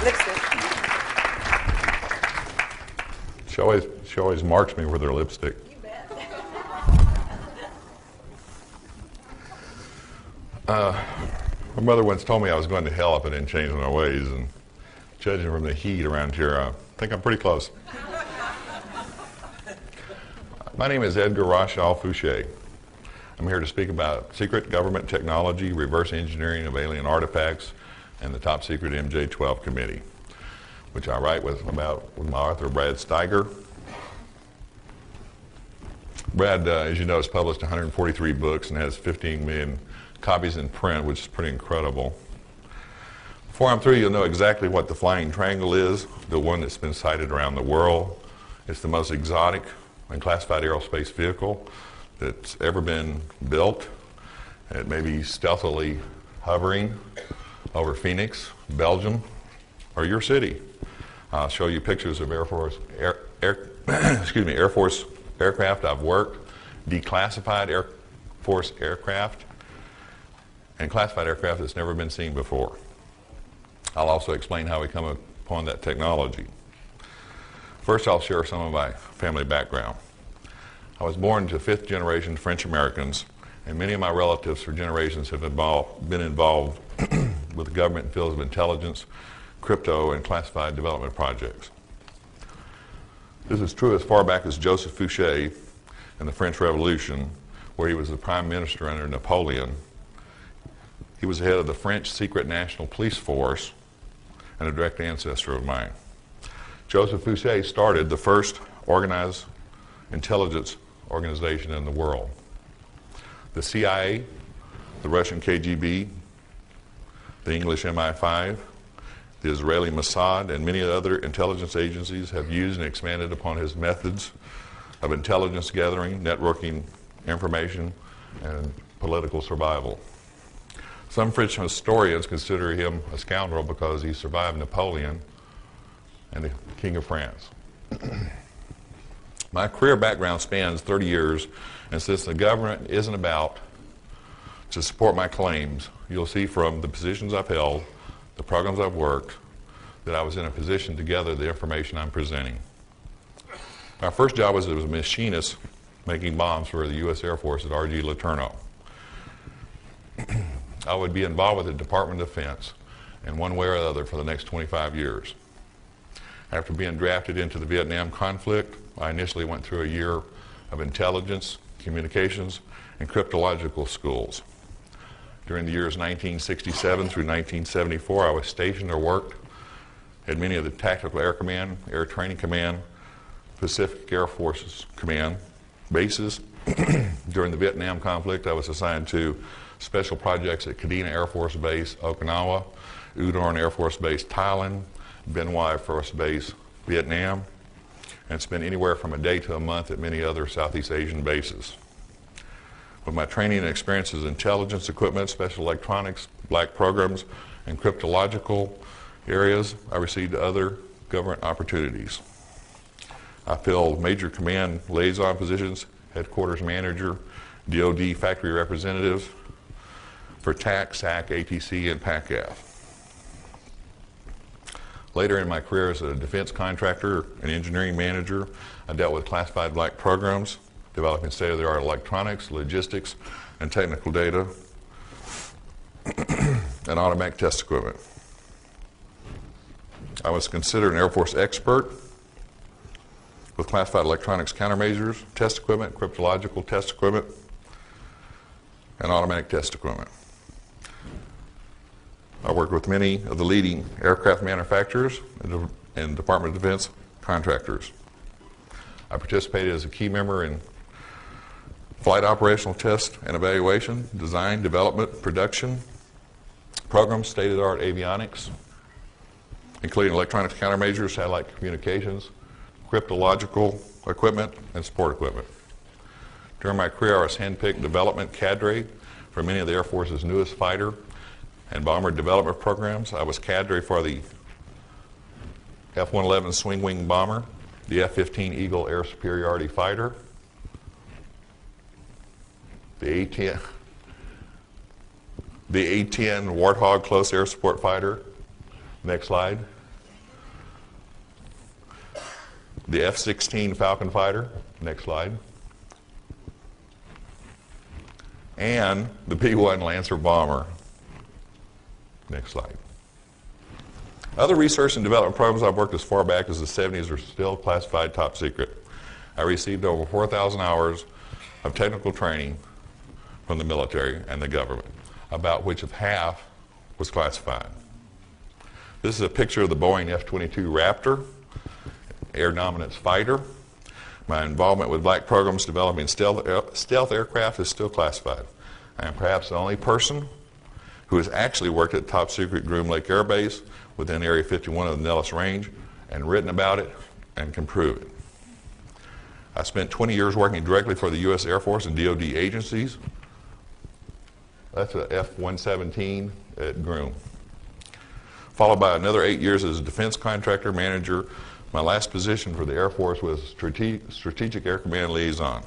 Lipstick. She always marks me with her lipstick. You bet. My mother once told me I was going to hell if I didn't change my ways, and judging from the heat around here, I think I'm pretty close. My name is Edgar Fouche. I'm here to speak about secret government technology, reverse engineering of alien artifacts, and the top secret MJ-12 committee, which I write with my author, Brad Steiger. Brad, as you know, has published 143 books and has 15 million copies in print, which is pretty incredible. Before I'm through, you'll know exactly what the Flying Triangle is, the one that's been sighted around the world. It's the most exotic and classified aerospace vehicle that's ever been built. It may be stealthily hovering over Phoenix, Belgium, or your city. I'll show you pictures of Air Force aircraft I've worked, declassified Air Force aircraft, and classified aircraft that's never been seen before. I'll also explain how we come upon that technology. First, I'll share some of my family background. I was born to fifth-generation French Americans, and many of my relatives for generations have been involved with the government in fields of intelligence, crypto, and classified development projects. This is true as far back as Joseph Fouché in the French Revolution, where he was the prime minister under Napoleon. He was the head of the French Secret National Police Force and a direct ancestor of mine. Joseph Fouché started the first organized intelligence organization in the world. The CIA, the Russian KGB, the English MI5, the Israeli Mossad, and many other intelligence agencies have used and expanded upon his methods of intelligence gathering, networking information, and political survival. Some French historians consider him a scoundrel because he survived Napoleon and the King of France. My career background spans 30 years, and since the government isn't about to support my claims, you'll see from the positions I've held, the programs I've worked, that I was in a position to gather the information I'm presenting. My first job was as a machinist making bombs for the U.S. Air Force at R.G. Letourneau. I would be involved with the Department of Defense in one way or other for the next 25 years. After being drafted into the Vietnam conflict, I initially went through a year of intelligence, communications, and cryptological schools. During the years 1967 through 1974, I was stationed or worked at many of the Tactical Air Command, Air Training Command, Pacific Air Forces Command bases. During the Vietnam conflict, I was assigned to special projects at Kadena Air Force Base, Okinawa, Udon Air Force Base, Thailand, Ben Hoa Air Force Base, Vietnam, and spent anywhere from a day to a month at many other Southeast Asian bases. With my training and experiences in intelligence equipment, special electronics, black programs, and cryptological areas, I received other government opportunities. I filled major command liaison positions, headquarters manager, DoD factory representative for TAC, SAC, ATC, and PACAF. Later in my career as a defense contractor and engineering manager, I dealt with classified black programs, developing state-of-the-art electronics, logistics, and technical data, and automatic test equipment. I was considered an Air Force expert with classified electronics countermeasures, test equipment, cryptological test equipment, and automatic test equipment. I worked with many of the leading aircraft manufacturers and Department of Defense contractors. I participated as a key member in flight operational test and evaluation, design, development, production, programs, state-of-the-art avionics, including electronics countermeasures, satellite communications, cryptological equipment, and support equipment. During my career, I was handpicked development cadre for many of the Air Force's newest fighter and bomber development programs. I was cadre for the F-111 Swing Wing bomber, the F-15 Eagle Air Superiority Fighter, the A-10 Warthog Close Air Support Fighter. Next slide. the F-16 Falcon fighter, next slide, and the B-1 Lancer bomber, next slide. Other research and development programs I've worked as far back as the 70s are still classified top secret. I received over 4,000 hours of technical training from the military and the government, about which of half was classified. This is a picture of the Boeing F-22 Raptor, air dominance fighter. My involvement with black programs developing stealth aircraft is still classified. I am perhaps the only person who has actually worked at top secret Groom Lake Air Base within Area 51 of the Nellis Range and written about it and can prove it. I spent 20 years working directly for the U.S. Air Force and DoD agencies. That's a F-117 at Groom. Followed by another 8 years as a defense contractor manager. My last position for the Air Force was Strategic Air Command Liaison.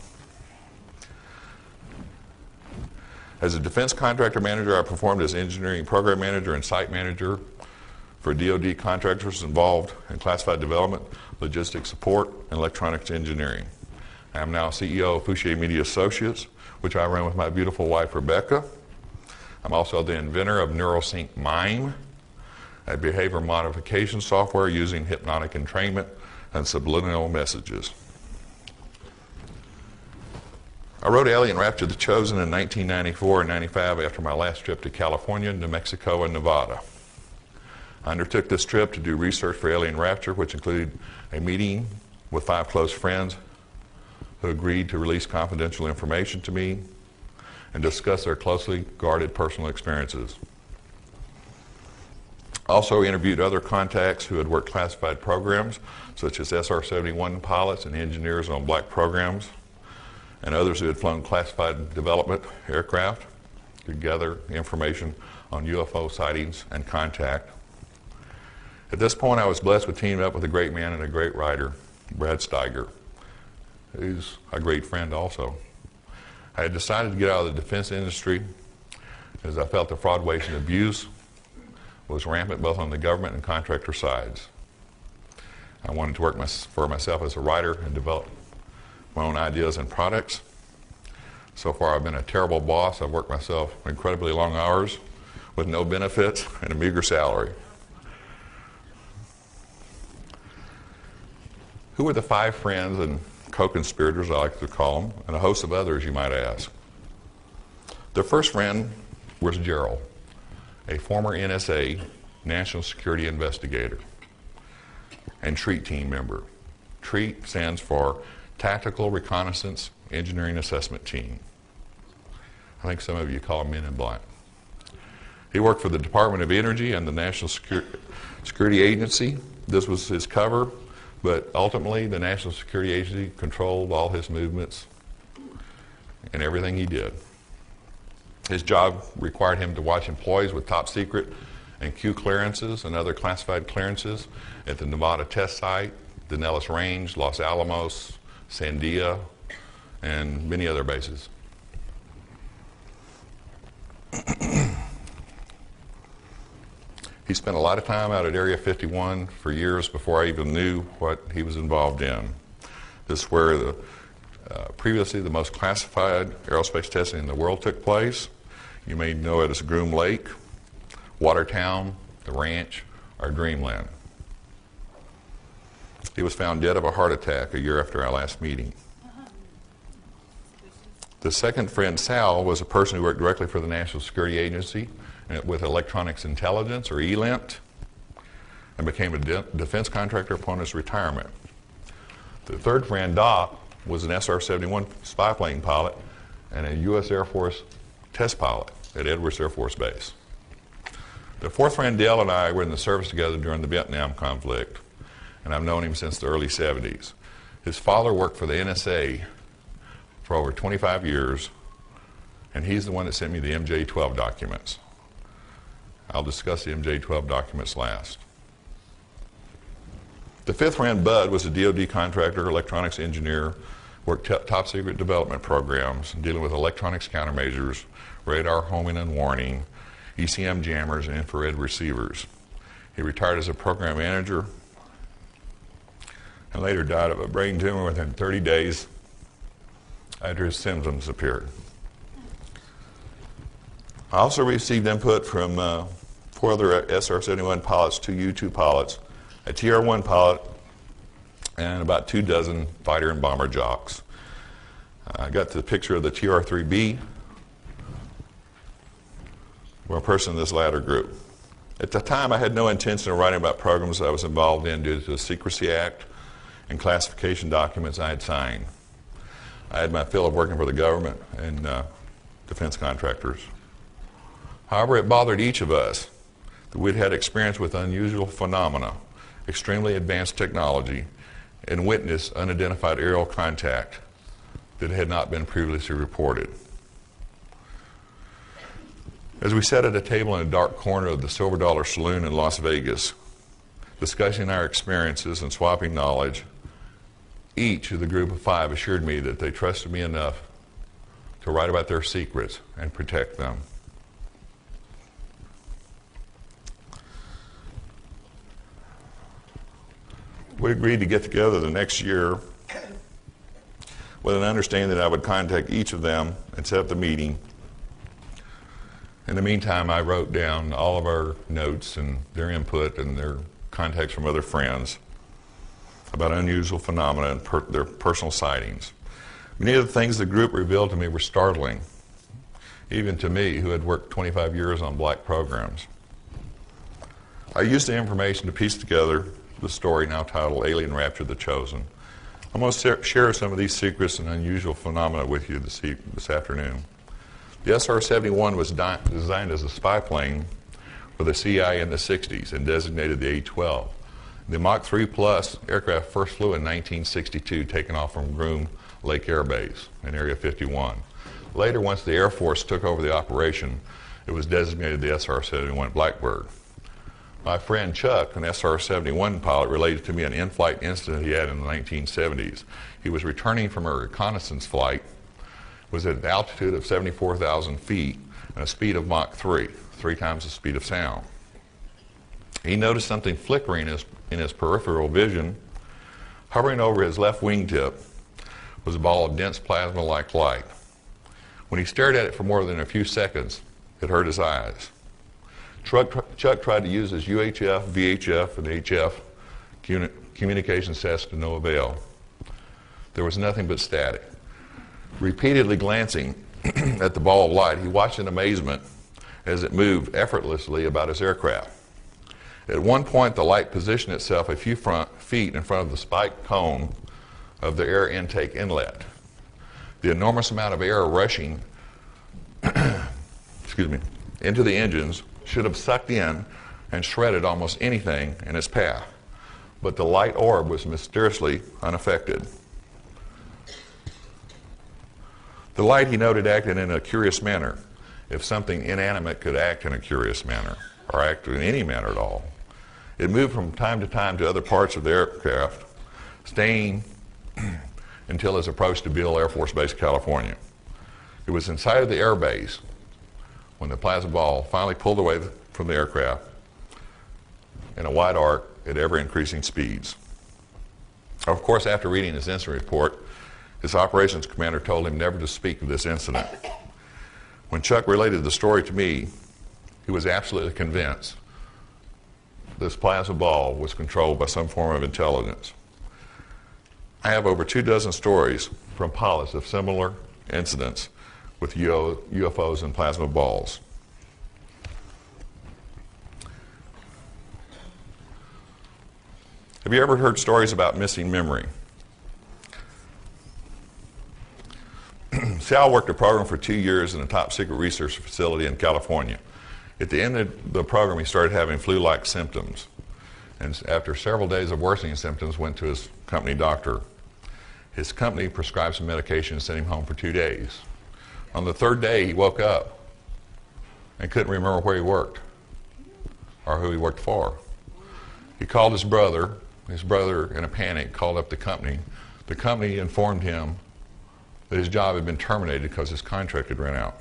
As a defense contractor manager, I performed as engineering program manager and site manager for DoD contractors involved in classified development, logistics support, and electronics engineering. I am now CEO of Fouche Media Associates, which I run with my beautiful wife, Rebecca. I'm also the inventor of NeuroSync Mime, a behavior modification software using hypnotic entrainment and subliminal messages. I wrote Alien Rapture: The Chosen in 1994 and 95 after my last trip to California, New Mexico, and Nevada. I undertook this trip to do research for Alien Rapture, which included a meeting with 5 close friends who agreed to release confidential information to me and discuss their closely guarded personal experiences. Also interviewed other contacts who had worked classified programs, such as SR-71 pilots and engineers on black programs, and others who had flown classified development aircraft to gather information on UFO sightings and contact. At this point, I was blessed with teaming up with a great man and a great writer, Brad Steiger, who's a great friend also. I had decided to get out of the defense industry as I felt the fraud, waste, and abuse was rampant both on the government and contractor sides. I wanted to work for myself as a writer and develop my own ideas and products. So far, I've been a terrible boss. I've worked myself incredibly long hours with no benefits and a meager salary. Who were the 5 friends and co-conspirators, I like to call them, and a host of others, you might ask? The first friend was Gerald, a former NSA National Security Investigator and TREAT team member. TREAT stands for Tactical Reconnaissance Engineering Assessment Team. I think some of you call them Men in Black. He worked for the Department of Energy and the National Security Agency. This was his cover, but ultimately the National Security Agency controlled all his movements and everything he did. His job required him to watch employees with top secret and Q clearances and other classified clearances at the Nevada test site, the Nellis Range, Los Alamos, Sandia, and many other bases. He spent a lot of time out at Area 51 for years before I even knew what he was involved in. This is where previously the most classified aerospace testing in the world took place. You may know it as Groom Lake, Watertown, the Ranch, or Dreamland. He was found dead of a heart attack a year after our last meeting. The second friend, Sal, was a person who worked directly for the National Security Agency with Electronics Intelligence, or ELINT, and became a defense contractor upon his retirement. The third friend, Doc, was an SR-71 spy plane pilot and a U.S. Air Force test pilot at Edwards Air Force Base. The fourth friend, Dale, and I were in the service together during the Vietnam conflict, and I've known him since the early 70s. His father worked for the NSA for over 25 years, and he's the one that sent me the MJ-12 documents. I'll discuss the MJ-12 documents last. The fifth friend, Bud, was a DoD contractor, electronics engineer, worked top secret development programs dealing with electronics countermeasures, radar homing and warning, ECM jammers, and infrared receivers. He retired as a program manager and later died of a brain tumor within 30 days after his symptoms appeared. I also received input from 4 other SR-71 pilots, 2 U-2 pilots, a TR-1 pilot, and about 24 fighter and bomber jocks. I got the picture of the TR-3B, a person in this latter group. At the time, I had no intention of writing about programs I was involved in due to the Secrecy Act and classification documents I had signed. I had my fill of working for the government and defense contractors. However, it bothered each of us that we'd had experience with unusual phenomena, extremely advanced technology, and witnessed unidentified aerial contact that had not been previously reported. As we sat at a table in a dark corner of the Silver Dollar Saloon in Las Vegas, discussing our experiences and swapping knowledge, each of the group of 5 assured me that they trusted me enough to write about their secrets and protect them. We agreed to get together the next year with an understanding that I would contact each of them and set up the meeting. In the meantime, I wrote down all of our notes and their input and their contacts from other friends about unusual phenomena and their personal sightings. Many of the things the group revealed to me were startling, even to me, who had worked 25 years on black programs. I used the information to piece together the story now titled Alien Rapture: The Chosen. I'm going to share some of these secrets and unusual phenomena with you this afternoon. The SR-71 was designed as a spy plane for the CIA in the 60s and designated the A-12. The Mach 3 Plus aircraft first flew in 1962, taken off from Groom Lake Air Base in Area 51. Later, once the Air Force took over the operation, it was designated the SR-71 Blackbird. My friend Chuck, an SR-71 pilot, related to me an in-flight incident he had in the 1970s. He was returning from a reconnaissance flight, was at an altitude of 74,000 feet and a speed of Mach 3, 3 times the speed of sound. He noticed something flickering in his peripheral vision. Hovering over his left wingtip was a ball of dense plasma-like light. When he stared at it for more than a few seconds, it hurt his eyes. Chuck tried to use his UHF, VHF, and HF communication sets to no avail. There was nothing but static. Repeatedly glancing at the ball of light, he watched in amazement as it moved effortlessly about his aircraft. At one point, the light positioned itself a few feet in front of the spiked cone of the air intake inlet. The enormous amount of air rushing into the engines should have sucked in and shredded almost anything in its path, but the light orb was mysteriously unaffected. The light, he noted, acted in a curious manner, if something inanimate could act in a curious manner, or act in any manner at all. It moved from time to time to other parts of the aircraft, staying until its approach to Beale Air Force Base, California. It was inside of the air base when the plasma ball finally pulled away from the aircraft in a wide arc at ever-increasing speeds. Of course, after reading his incident report, his operations commander told him never to speak of this incident. When Chuck related the story to me, he was absolutely convinced this plasma ball was controlled by some form of intelligence. I have over 24 stories from pilots of similar incidents with UFOs and plasma balls. Have you ever heard stories about missing memory? Sal worked a program for 2 years in a top secret research facility in California. At the end of the program, he started having flu-like symptoms. And after several days of worsening symptoms, went to his company doctor. His company prescribed some medication and sent him home for 2 days. On the 3rd day, he woke up and couldn't remember where he worked or who he worked for. He called his brother. His brother, in a panic, called up the company. The company informed him that his job had been terminated because his contract had run out.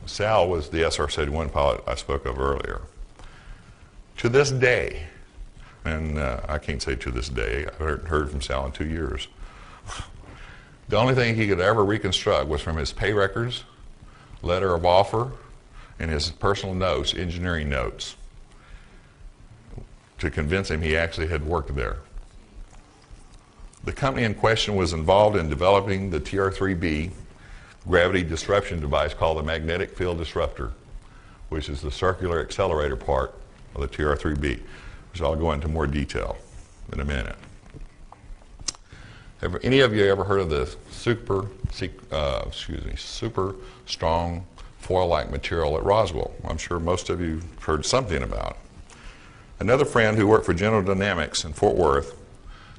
Sal was the SR-71 pilot I spoke of earlier. To this day, And I can't say to this day. I haven't heard from Sal in 2 years. The only thing he could ever reconstruct was from his pay records, letter of offer, and his personal notes, engineering notes, to convince him he actually had worked there. The company in question was involved in developing the TR-3B gravity disruption device called the magnetic field disruptor, which is the circular accelerator part of the TR-3B, which I'll go into more detail in a minute. Have any of you ever heard of the super strong foil-like material at Roswell? I'm sure most of you have heard something about it. Another friend who worked for General Dynamics in Fort Worth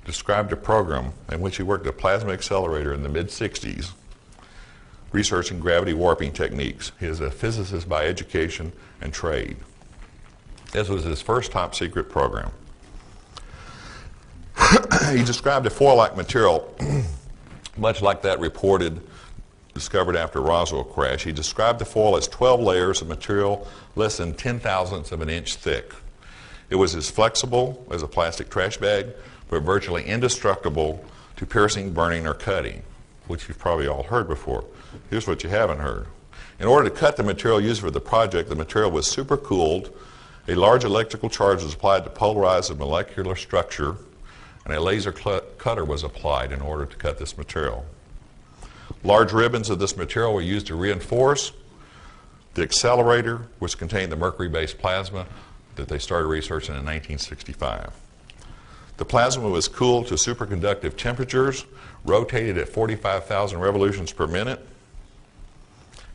described a program in which he worked a plasma accelerator in the mid-60s, researching gravity warping techniques. He is a physicist by education and trade. This was his first top secret program. He described a foil-like material much like that discovered after Roswell crash. He described the foil as 12 layers of material less than 10,000ths of an inch thick. It was as flexible as a plastic trash bag, but virtually indestructible to piercing, burning, or cutting, which you've probably all heard before. Here's what you haven't heard. In order to cut the material used for the project, the material was supercooled, a large electrical charge was applied to polarize the molecular structure, and a laser cutter was applied in order to cut this material. Large ribbons of this material were used to reinforce the accelerator, which contained the mercury-based plasma that they started researching in 1965. The plasma was cooled to superconductive temperatures, rotated at 45,000 revolutions per minute,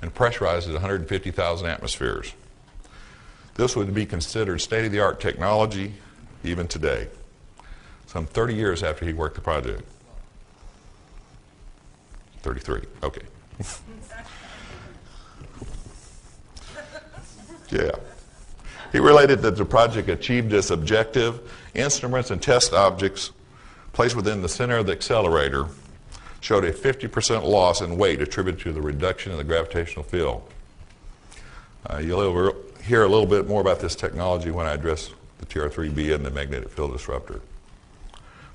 and pressurized at 150,000 atmospheres. This would be considered state-of-the-art technology even today, some 30 years after he worked the project. 33, okay. Yeah. He related that the project achieved its objective. Instruments and test objects placed within the center of the accelerator showed a 50% loss in weight attributed to the reduction in the gravitational field. You'll hear a little bit more about this technology when I address the TR-3B and the magnetic field disruptor.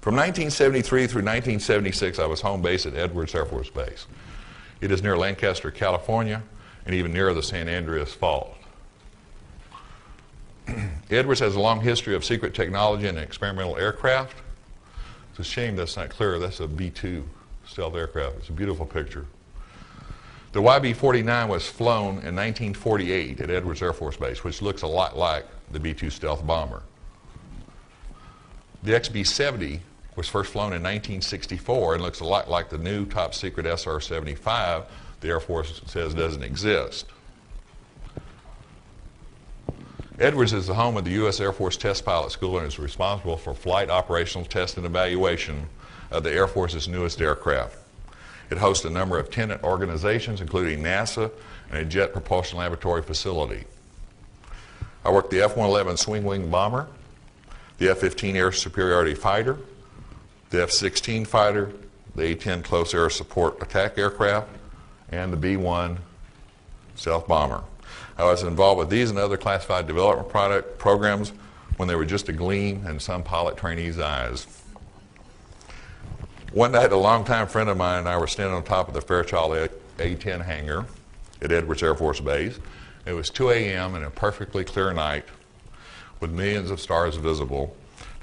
From 1973 through 1976, I was home base at Edwards Air Force Base. It is near Lancaster, California, and even near the San Andreas Fault. Edwards has a long history of secret technology and experimental aircraft. It's a shame that's not clear. That's a B-2 stealth aircraft. It's a beautiful picture. The YB-49 was flown in 1948 at Edwards Air Force Base, which looks a lot like the B-2 stealth bomber. The XB-70 was first flown in 1964 and looks a lot like the new top secret SR-75 the Air Force says doesn't exist. Edwards is the home of the U.S. Air Force Test Pilot School and is responsible for flight operational test and evaluation of the Air Force's newest aircraft. It hosts a number of tenant organizations, including NASA and a Jet Propulsion Laboratory facility. I worked the F-111 Swing Wing Bomber, the F-15 Air Superiority Fighter, the F-16 Fighter, the A-10 Close Air Support Attack Aircraft, and the B-1 Stealth Bomber. I was involved with these and other classified development programs when they were just a gleam in some pilot trainees' eyes. One night, a longtime friend of mine and I were standing on top of the Fairchild A-10 hangar at Edwards Air Force Base. It was 2 a.m. and a perfectly clear night with millions of stars visible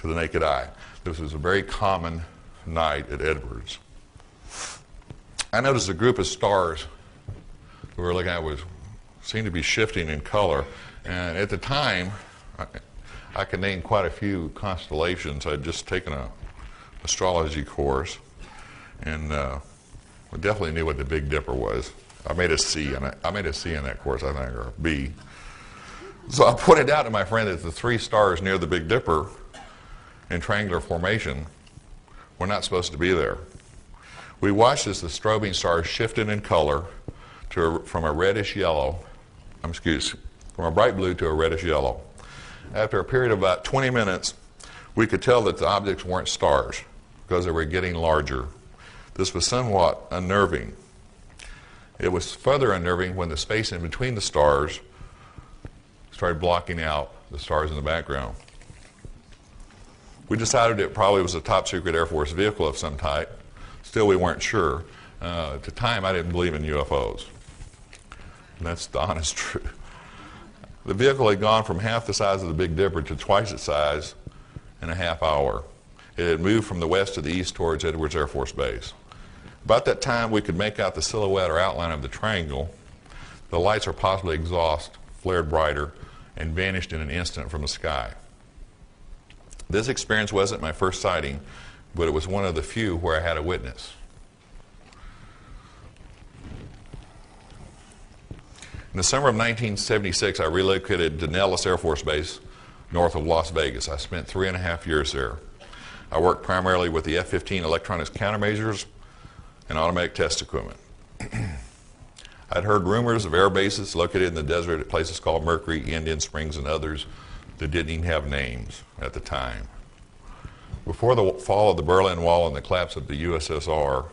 to the naked eye. This was a very common night at Edwards. I noticed a group of stars we were looking at seemed to be shifting in color. And at the time, I could name quite a few constellations. I'd just taken an astrology course, and I definitely knew what the Big Dipper was. I made a C in that course, I think, or a B. So I pointed out to my friend that the three stars near the Big Dipper in triangular formation were not supposed to be there. We watched as the strobing stars shifted in color from a bright blue to a reddish yellow. After a period of about 20 minutes, we could tell that the objects weren't stars because they were getting larger. This was somewhat unnerving. It was further unnerving when the space in between the stars started blocking out the stars in the background. We decided it probably was a top secret Air Force vehicle of some type. Still, we weren't sure. At the time, I didn't believe in UFOs. And that's the honest truth. The vehicle had gone from half the size of the Big Dipper to twice its size in a half hour. It had moved from the west to the east towards Edwards Air Force Base. About that time, we could make out the silhouette or outline of the triangle. The lights, or possibly exhaust, flared brighter and vanished in an instant from the sky. This experience wasn't my first sighting, but it was one of the few where I had a witness. In the summer of 1976, I relocated to Nellis Air Force Base, north of Las Vegas. I spent 3.5 years there. I worked primarily with the F-15 electronics countermeasures and automatic test equipment. I'd heard rumors of air bases located in the desert at places called Mercury, Indian Springs, and others that didn't even have names at the time. Before the fall of the Berlin Wall and the collapse of the USSR,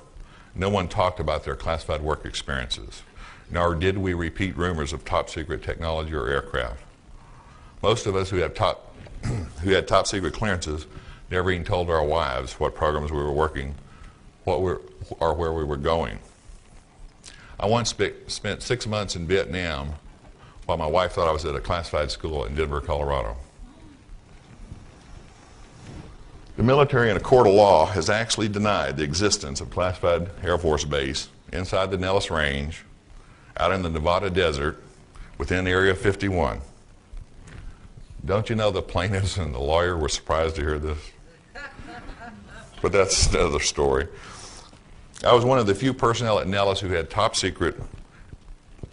no one talked about their classified work experiences, nor did we repeat rumors of top secret technology or aircraft. Most of us who had top secret clearances never even told our wives what programs we were working, or where we were going. I once spent 6 months in Vietnam while my wife thought I was at a classified school in Denver, Colorado. The military, in a court of law, has actually denied the existence of classified Air Force Base inside the Nellis Range, out in the Nevada desert, within Area 51. Don't you know the plaintiffs and the lawyer were surprised to hear this? But that's another story. I was one of the few personnel at Nellis who had top secret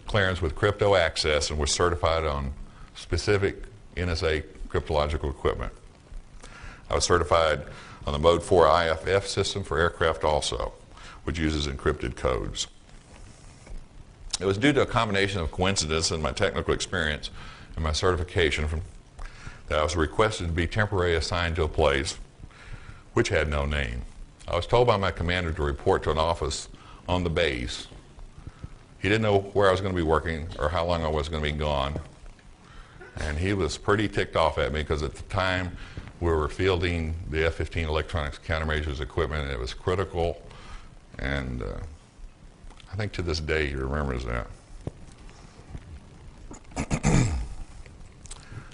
clearance with crypto access and was certified on specific NSA cryptological equipment. I was certified on the Mode 4 IFF system for aircraft also, which uses encrypted codes. It was due to a combination of coincidence and my technical experience and my certification that I was requested to be temporarily assigned to a place which had no name. I was told by my commander to report to an office on the base. He didn't know where I was going to be working or how long I was going to be gone. And he was pretty ticked off at me because at the time we were fielding the F-15 electronics countermeasures equipment, and it was critical. And I think to this day he remembers that.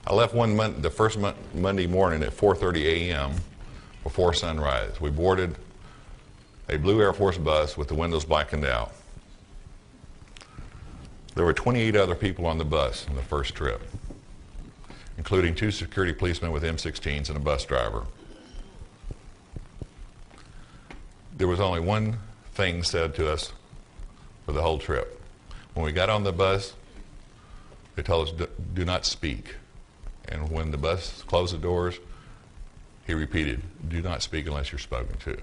I left the first Monday morning at 4:30 a.m. before sunrise. We boarded a blue Air Force bus with the windows blackened out. There were 28 other people on the bus in the first trip, including 2 security policemen with M16s and a bus driver. There was only one thing said to us for the whole trip. When we got on the bus, they told us, do not speak. And when the bus closed the doors, he repeated, do not speak unless you're spoken to.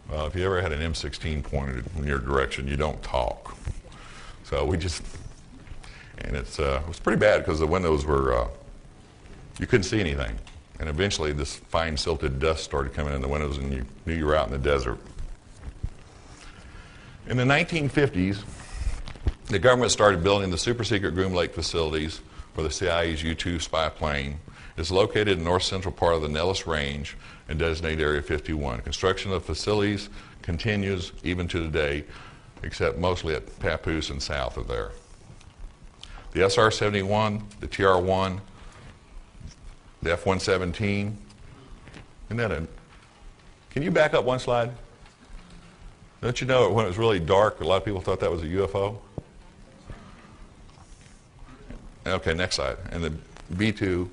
Well, if you ever had an M16 pointed in your direction, you don't talk. So we just, and it was pretty bad because the windows were, you couldn't see anything. And eventually this fine silted dust started coming in the windows and you knew you were out in the desert. In the 1950s, the government started building the super secret Groom Lake facilities for the CIA's U-2 spy plane. It's located in the north central part of the Nellis Range and designated Area 51. Construction of facilities continues even to today, except mostly at Papoose and south of there. The SR-71, the TR-1, the F-117, can you back up one slide? Don't you know when it was really dark, a lot of people thought that was a UFO? Okay, next slide. And the B-2,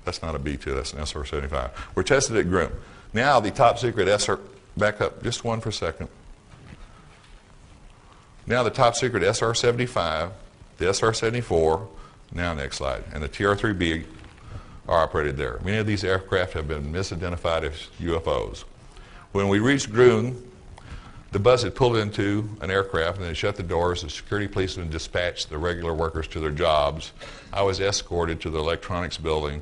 that's not a B-2, that's an SR-75. We're tested at Groom. Now the top secret SR, back up just one for a second. Now the top secret SR-75, the SR-74, now next slide, and the TR-3B are operated there. Many of these aircraft have been misidentified as UFOs. When we reached Groom, the bus had pulled into an aircraft and they shut the doors. The security policemen dispatched the regular workers to their jobs. I was escorted to the electronics building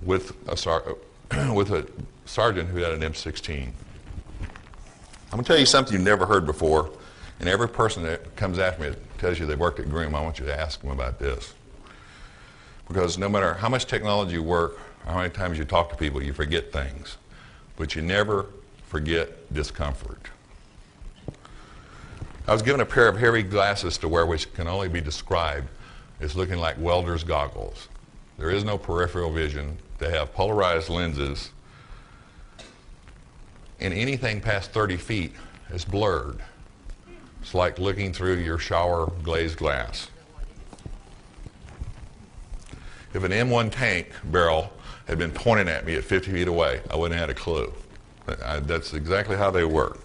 with a sergeant who had an M16. I'm going to tell you something you've never heard before, and every person that comes after me that tells you they worked at Groom, I want you to ask them about this. Because no matter how much technology you work, or how many times you talk to people, you forget things. But you never forget discomfort. I was given a pair of heavy glasses to wear which can only be described as looking like welder's goggles. There is no peripheral vision. They have polarized lenses, and anything past 30 feet is blurred. It's like looking through your shower glazed glass. If an M1 tank barrel had been pointing at me at 50 feet away, I wouldn't have had a clue. That's exactly how they work.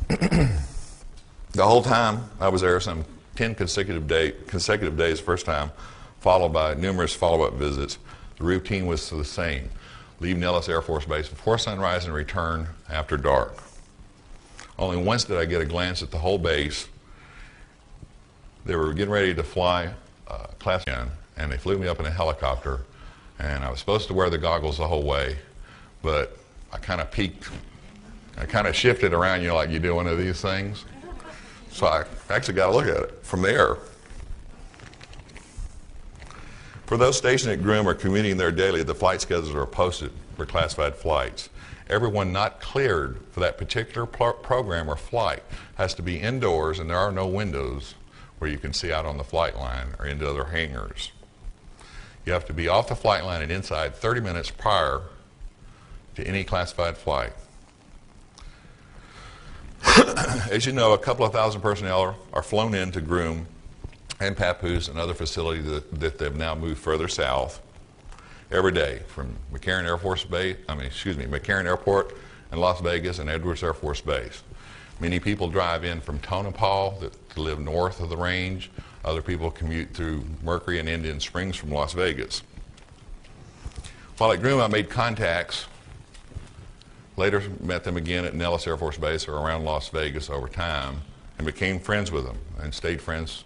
The whole time I was there, some 10 consecutive days first time, followed by numerous follow-up visits. The routine was the same. Leave Nellis Air Force Base before sunrise and return after dark. Only once did I get a glance at the whole base. They were getting ready to fly Class 10, and they flew me up in a helicopter, and I was supposed to wear the goggles the whole way, but I kind of peeked. I kind of shifted around, like you do one of these things. So I actually got a look at it from the air. For those stationed at Groom or commuting there daily, the flight schedules are posted for classified flights. Everyone not cleared for that particular program or flight has to be indoors, and there are no windows where you can see out on the flight line or into other hangars. You have to be off the flight line and inside 30 minutes prior to any classified flight. As you know, a couple of thousand personnel are flown in to Groom and Papoose and other facilities that they've now moved further south every day from McCarran Airport and Las Vegas and Edwards Air Force Base. Many people drive in from Tonopah to live north of the range. Other people commute through Mercury and Indian Springs from Las Vegas. While at Groom, I made contacts. Later met them again at Nellis Air Force Base or around Las Vegas over time and became friends with them and stayed friends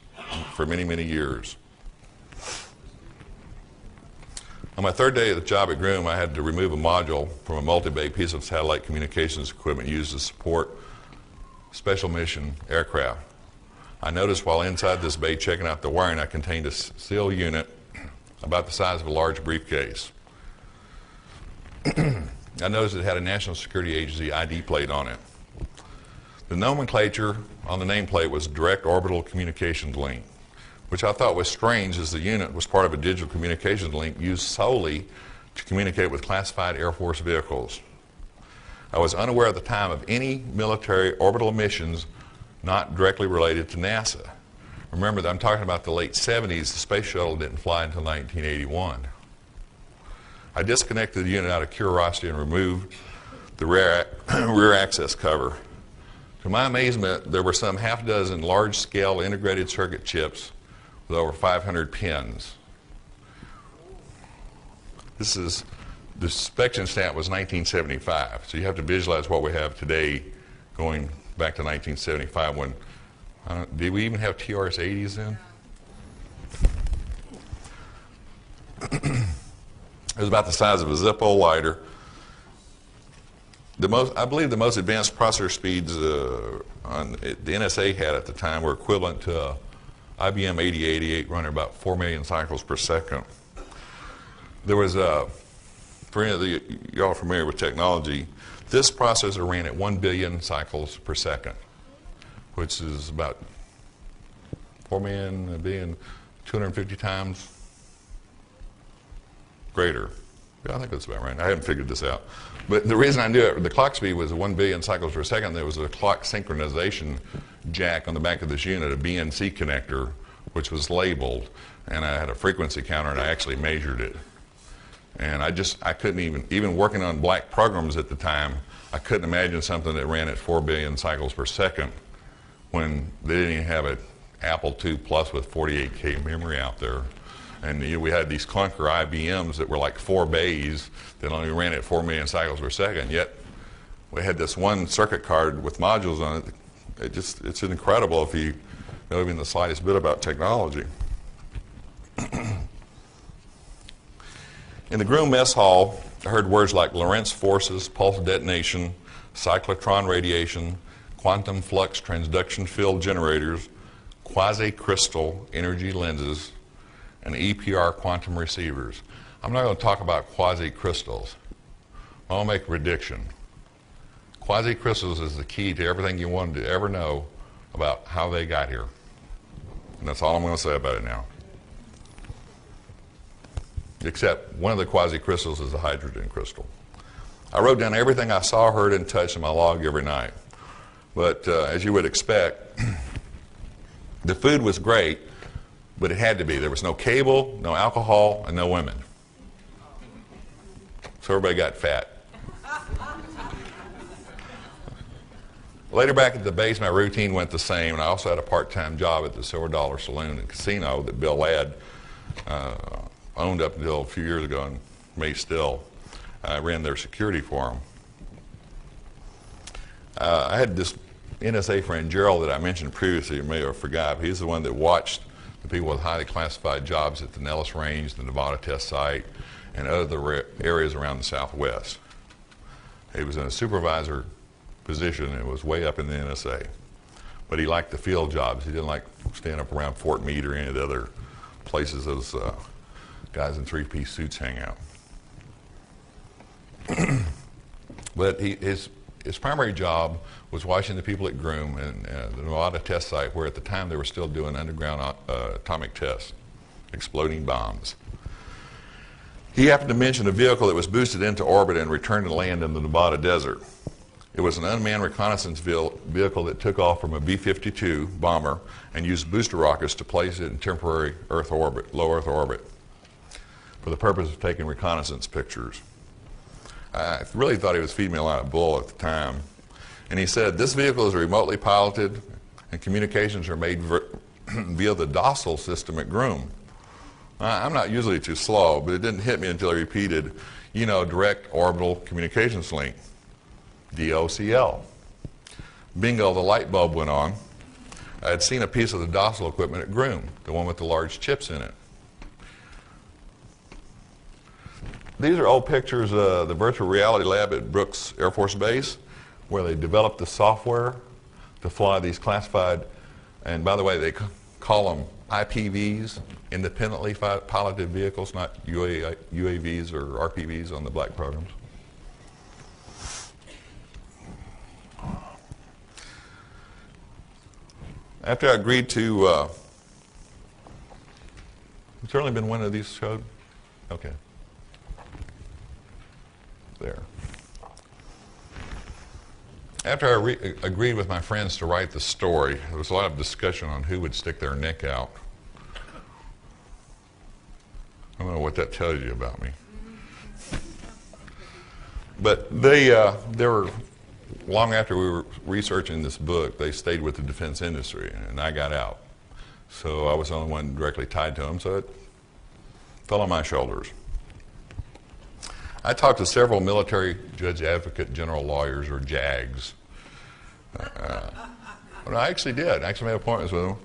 for many, many years. On my third day of the job at Groom, I had to remove a module from a multi-bay piece of satellite communications equipment used to support special mission aircraft. I noticed while inside this bay checking out the wiring, I contained a steel unit about the size of a large briefcase. I noticed it had a National Security Agency ID plate on it. The nomenclature on the nameplate was Direct Orbital Communications Link, which I thought was strange as the unit was part of a digital communications link used solely to communicate with classified Air Force vehicles. I was unaware at the time of any military orbital missions not directly related to NASA. Remember that I'm talking about the late 70s. The space shuttle didn't fly until 1981. I disconnected the unit out of curiosity and removed the rear access cover. To my amazement, there were some half dozen large-scale integrated circuit chips with over 500 pins. The inspection stamp was 1975, so you have to visualize what we have today going back to 1975 when, did we even have TRS-80s then? It was about the size of a Zippo lighter. I believe the most advanced processor speeds the NSA had at the time were equivalent to IBM 8088 running about 4 million cycles per second. There was for any of y'all familiar with technology, this processor ran at 1 billion cycles per second, which is about 4 million, a billion, 250 times greater. Yeah, I think that's about right. I haven't figured this out. But the reason I knew it, the clock speed was 1 billion cycles per second. There was a clock synchronization jack on the back of this unit, a BNC connector, which was labeled. And I had a frequency counter, and I actually measured it. And I couldn't even working on black programs at the time, I couldn't imagine something that ran at 4 billion cycles per second when they didn't even have an Apple II Plus with 48K memory out there. And we had these clunker IBMs that were like 4 bays that only ran at 4 million cycles per second. Yet we had this one circuit card with modules on it. It's incredible if you know even the slightest bit about technology. In the Groom mess hall, I heard words like Lorentz forces, pulse detonation, cyclotron radiation, quantum flux transduction field generators, quasi-crystal energy lenses, and EPR quantum receivers. I'm not going to talk about quasi-crystals. I'll make a prediction. Quasi-crystals is the key to everything you wanted to ever know about how they got here. And that's all I'm going to say about it now. Except one of the quasi-crystals is a hydrogen crystal. I wrote down everything I saw, heard, and touched in my log every night. But as you would expect, the food was great, but it had to be. There was no cable, no alcohol, and no women. So everybody got fat. Later back at the base, my routine went the same, and I also had a part-time job at the Silver Dollar Saloon and Casino that Bill Ladd owned up until a few years ago and may still. I ran their security for them. I had this NSA friend, Gerald, that I mentioned previously, you may have forgot. He's the one that watched the people with highly classified jobs at the Nellis Range, the Nevada test site, and other areas around the Southwest. He was in a supervisor position and was way up in the NSA. But he liked the field jobs. He didn't like staying up around Fort Meade or any of the other places those guys in three-piece suits hang out. But his primary job was watching the people at Groom and the Nevada test site, where at the time they were still doing underground atomic tests, exploding bombs. He happened to mention a vehicle that was boosted into orbit and returned to land in the Nevada desert. It was an unmanned reconnaissance vehicle that took off from a B-52 bomber and used booster rockets to place it in temporary Earth orbit, low Earth orbit, for the purpose of taking reconnaissance pictures. I really thought he was feeding me a lot of bull at the time. And he said, this vehicle is remotely piloted and communications are made via the docile system at Groom. I'm not usually too slow, but it didn't hit me until he repeated, direct orbital communications link, DOCL. Bingo, the light bulb went on. I had seen a piece of the docile equipment at Groom, the one with the large chips in it. These are old pictures of the virtual reality lab at Brooks Air Force Base, where they developed the software to fly these classified, and by the way, they call them IPVs, independently piloted vehicles, not UAVs or RPVs on the black programs. After I agreed to, has there only been one of these showed? Okay. There. After I agreed with my friends to write the story, there was a lot of discussion on who would stick their neck out. I don't know what that tells you about me. But they were, long after we were researching this book, they stayed with the defense industry, and I got out. So I was the only one directly tied to them, so it fell on my shoulders. I talked to several military judge advocate general lawyers, or JAGs. I actually did. I actually made appointments with them.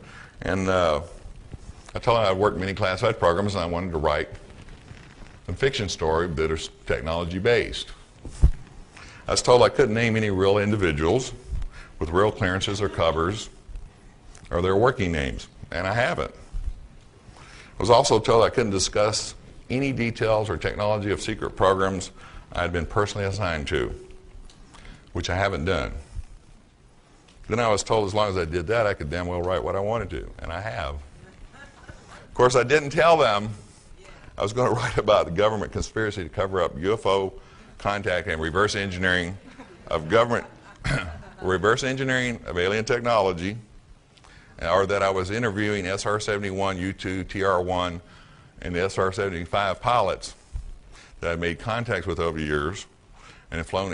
And I told them I'd worked many classified programs and I wanted to write some fiction story that are technology-based. I was told I couldn't name any real individuals with real clearances or covers or their working names, and I haven't. I was also told I couldn't discuss any details or technology of secret programs I had been personally assigned to, which I haven't done. Then I was told as long as I did that, I could damn well write what I wanted to, and I have. Of course, I didn't tell them I was going to write about the government conspiracy to cover up UFO contact and reverse engineering of government, reverse engineering of alien technology, or that I was interviewing SR-71, U-2, TR-1, and the SR-75 pilots that I made contacts with over the years and had flown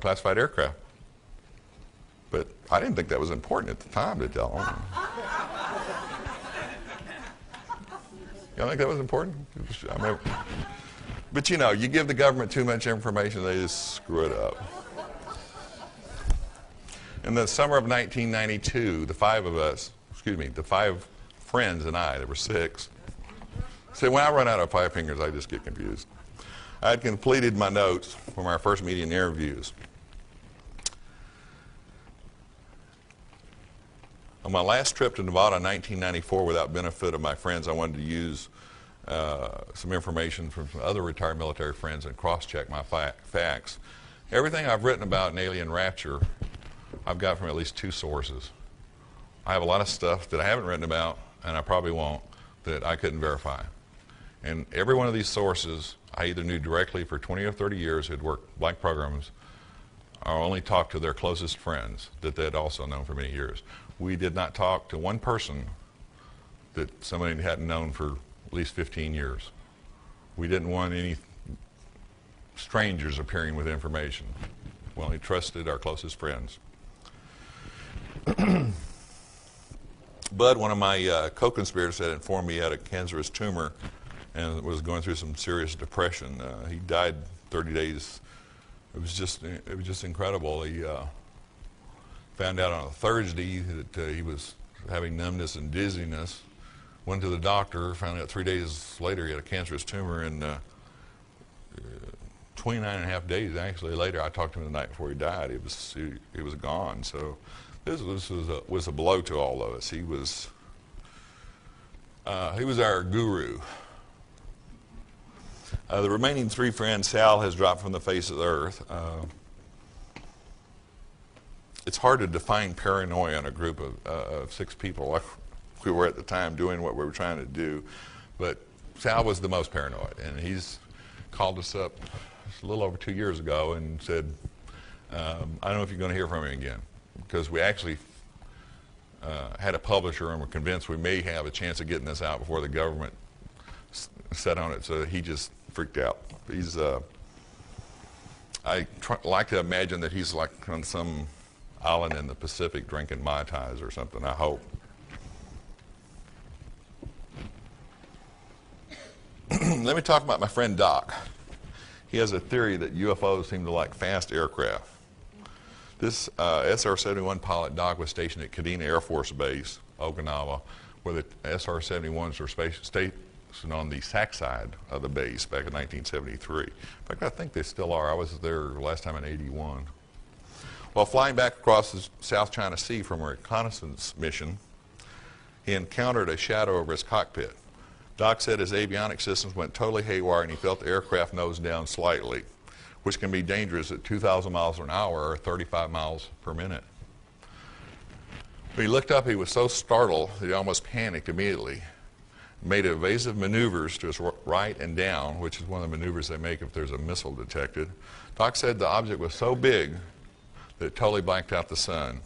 classified aircraft. But I didn't think that was important at the time to tell them. You don't think that was important? But you give the government too much information, they just screw it up. In the summer of 1992, the five friends and I, there were 6. See, when I run out of 5 fingers, I just get confused. I had completed my notes from our first meeting interviews. On my last trip to Nevada in 1994, without benefit of my friends, I wanted to use some information from some other retired military friends and cross-check my facts. Everything I've written about an alien rapture, I've got from at least 2 sources. I have a lot of stuff that I haven't written about, and I probably won't, that I couldn't verify. And every one of these sources, I either knew directly for 20 or 30 years who'd worked blank programs, or only talked to their closest friends that they'd also known for many years. We did not talk to one person that somebody hadn't known for at least 15 years. We didn't want any strangers appearing with information. We only trusted our closest friends. Bud, one of my co-conspirators, had informed me he had a cancerous tumor and was going through some serious depression. He died 30 days. It was just incredible. He found out on a Thursday that he was having numbness and dizziness. Went to the doctor, found out 3 days later he had a cancerous tumor, and 29 and a half days actually later, I talked to him the night before he died. He was gone. So this was a blow to all of us. He was our guru. The remaining 3 friends, Sal has dropped from the face of the earth. It's hard to define paranoia in a group of 6 people like we were at the time doing what we were trying to do. But Sal was the most paranoid, and he's called us up a little over 2 years ago and said, I don't know if you're going to hear from me again, because we actually had a publisher and were convinced we may have a chance of getting this out before the government set on it, so he just freaked out. I like to imagine that he's like on some island in the Pacific drinking Mai Tais or something, I hope. Let me talk about my friend Doc. He has a theory that UFOs seem to like fast aircraft. This SR-71 pilot, Doc, was stationed at Kadena Air Force Base, Okinawa, where the SR-71s were stationed on the SAC side of the base back in 1973. In fact, I think they still are. I was there last time in '81. While flying back across the South China Sea from a reconnaissance mission, he encountered a shadow over his cockpit. Doc said his avionics systems went totally haywire and he felt the aircraft nose down slightly, which can be dangerous at 2,000 miles an hour or 35 miles per minute. When he looked up, he was so startled that he almost panicked immediately. Made evasive maneuvers to his right and down, which is one of the maneuvers they make if there's a missile detected. Doc said the object was so big that it totally blanked out the sun.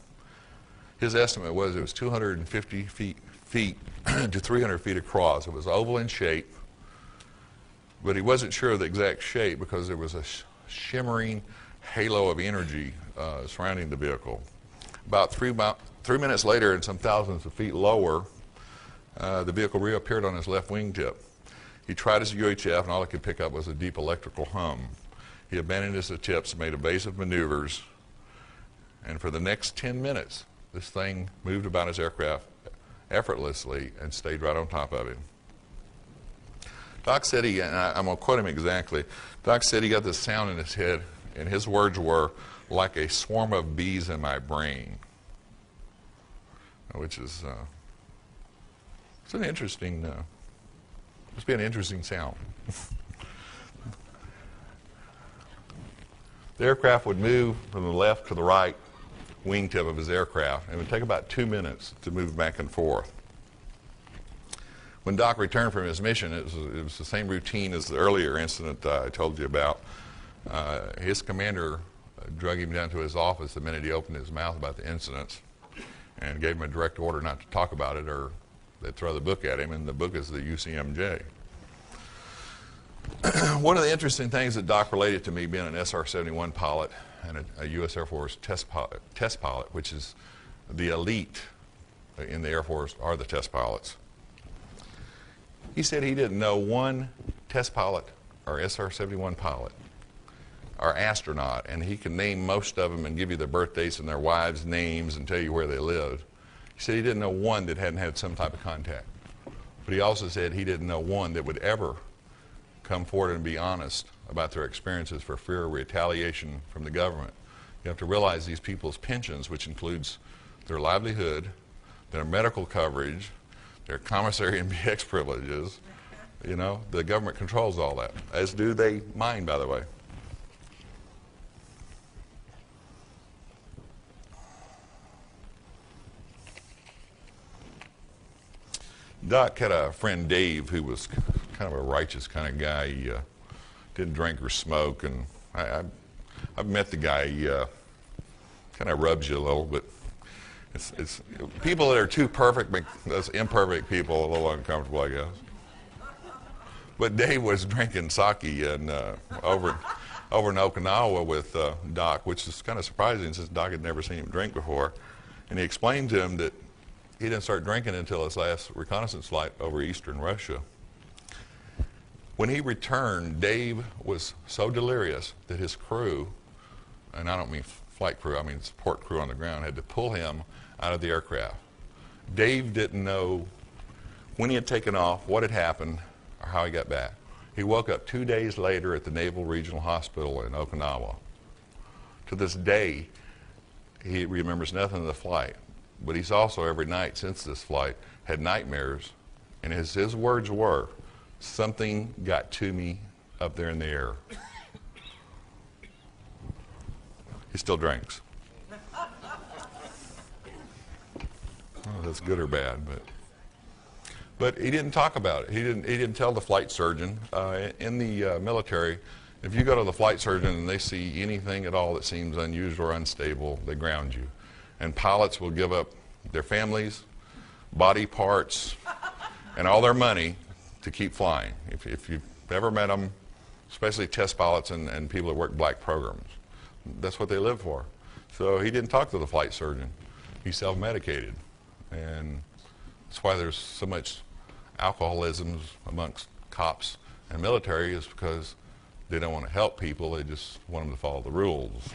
His estimate was it was 250 feet to 300 feet across. It was oval in shape, but he wasn't sure of the exact shape because there was a shimmering halo of energy surrounding the vehicle. About 3 minutes later, and some thousands of feet lower, the vehicle reappeared on his left wingtip. He tried his UHF, and all he could pick up was a deep electrical hum. He abandoned his attempts, made evasive maneuvers, and for the next 10 minutes, this thing moved about his aircraft effortlessly and stayed right on top of him. Doc said and I'm going to quote him exactly, Doc said he got this sound in his head, and his words were, like a swarm of bees in my brain, which is, it's an interesting, must be an interesting sound. The aircraft would move from the left to the right wingtip of his aircraft, and it would take about 2 minutes to move back and forth. When Doc returned from his mission, it was the same routine as the earlier incident I told you about. His commander drug him down to his office the minute he opened his mouth about the incidents and gave him a direct order not to talk about it or they'd throw the book at him, and the book is the UCMJ. One of the interesting things that Doc related to me, being an SR-71 pilot and a U.S. Air Force test pilot, which is the elite in the Air Force are the test pilots. He said he didn't know one test pilot or SR-71 pilot or astronaut, and he can name most of them and give you their birthdates and their wives' names and tell you where they lived. He said he didn't know one that hadn't had some type of contact. But he also said he didn't know one that would ever come forward and be honest about their experiences for fear of retaliation from the government. You have to realize these people's pensions, which includes their livelihood, their medical coverage, their commissary and BX privileges. You know, the government controls all that, as do they mine, by the way. Doc had a friend, Dave, who was kind of a righteous kind of guy. He didn't drink or smoke, and I've met the guy. He kind of rubs you a little, but it's people that are too perfect make those imperfect people a little uncomfortable, I guess. But Dave was drinking sake and over in Okinawa with Doc, which is kind of surprising since Doc had never seen him drink before. And he explained to him that he didn't start drinking until his last reconnaissance flight over eastern Russia. When he returned, Dave was so delirious that his crew, and I don't mean flight crew, I mean support crew on the ground, had to pull him out of the aircraft. Dave didn't know when he had taken off, what had happened, or how he got back. He woke up 2 days later at the Naval Regional Hospital in Okinawa. To this day, he remembers nothing of the flight. But he's also, every night since this flight, had nightmares. And his words were, "Something got to me up there in the air." He still drinks. Oh, that's good or bad, but he didn't talk about it. He didn't tell the flight surgeon. In the military, if you go to the flight surgeon and they see anything at all that seems unusual or unstable, they ground you. And pilots will give up their families, body parts, and all their money to keep flying. If you've ever met them, especially test pilots and people that work black programs, that's what they live for. So he didn't talk to the flight surgeon. He self-medicated. And that's why there's so much alcoholism amongst cops and military, is because they don't want to help people. They just want them to follow the rules.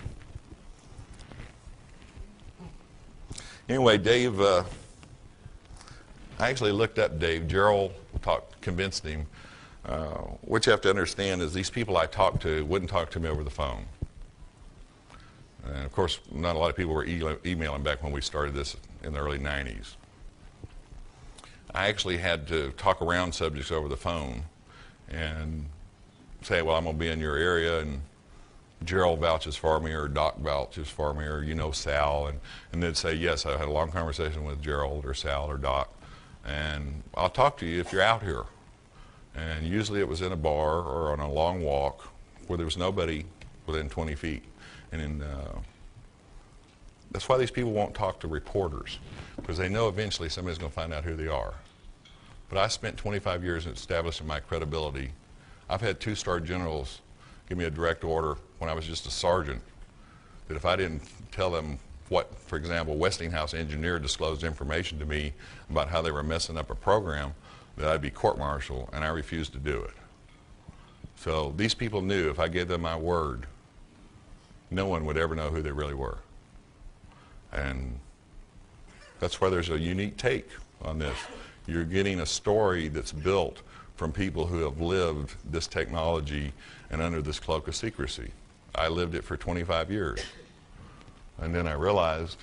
Anyway, Dave, I actually looked up Dave. Gerald convinced him. What you have to understand is these people I talked to wouldn't talk to me over the phone. And of course, not a lot of people were emailing back when we started this in the early 90s. I actually had to talk around subjects over the phone and say, well, I'm going to be in your area, and Gerald vouches for me, or Doc vouches for me, or you know Sal, and they'd say, yes, I had a long conversation with Gerald or Sal or Doc, and I'll talk to you if you're out here. And usually it was in a bar or on a long walk where there was nobody within 20 feet. And that's why these people won't talk to reporters, because they know eventually somebody's going to find out who they are. But I spent 25 years establishing my credibility. I've had 2-star generals give me a direct order when I was just a sergeant, that if I didn't tell them what, for example, Westinghouse engineer disclosed information to me about how they were messing up a program, that I'd be court-martialed, and I refused to do it. So these people knew if I gave them my word, no one would ever know who they really were. And that's why there's a unique take on this. You're getting a story that's built from people who have lived this technology and under this cloak of secrecy. I lived it for 25 years. And then I realized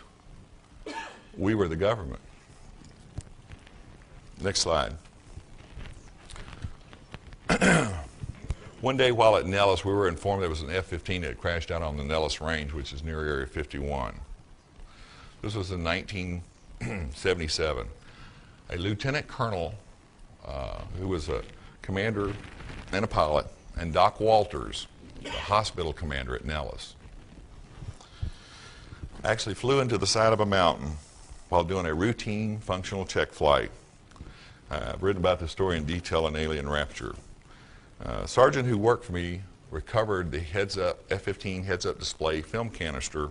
we were the government. Next slide. One day while at Nellis, we were informed there was an F-15 that had crashed out on the Nellis Range, which is near Area 51. This was in 1977. A lieutenant colonel who was a commander and a pilot, and Doc Walters, the hospital commander at Nellis, actually flew into the side of a mountain while doing a routine functional check flight. I've written about this story in detail in Alien Rapture. A sergeant who worked for me recovered the heads-up F-15 heads-up display film canister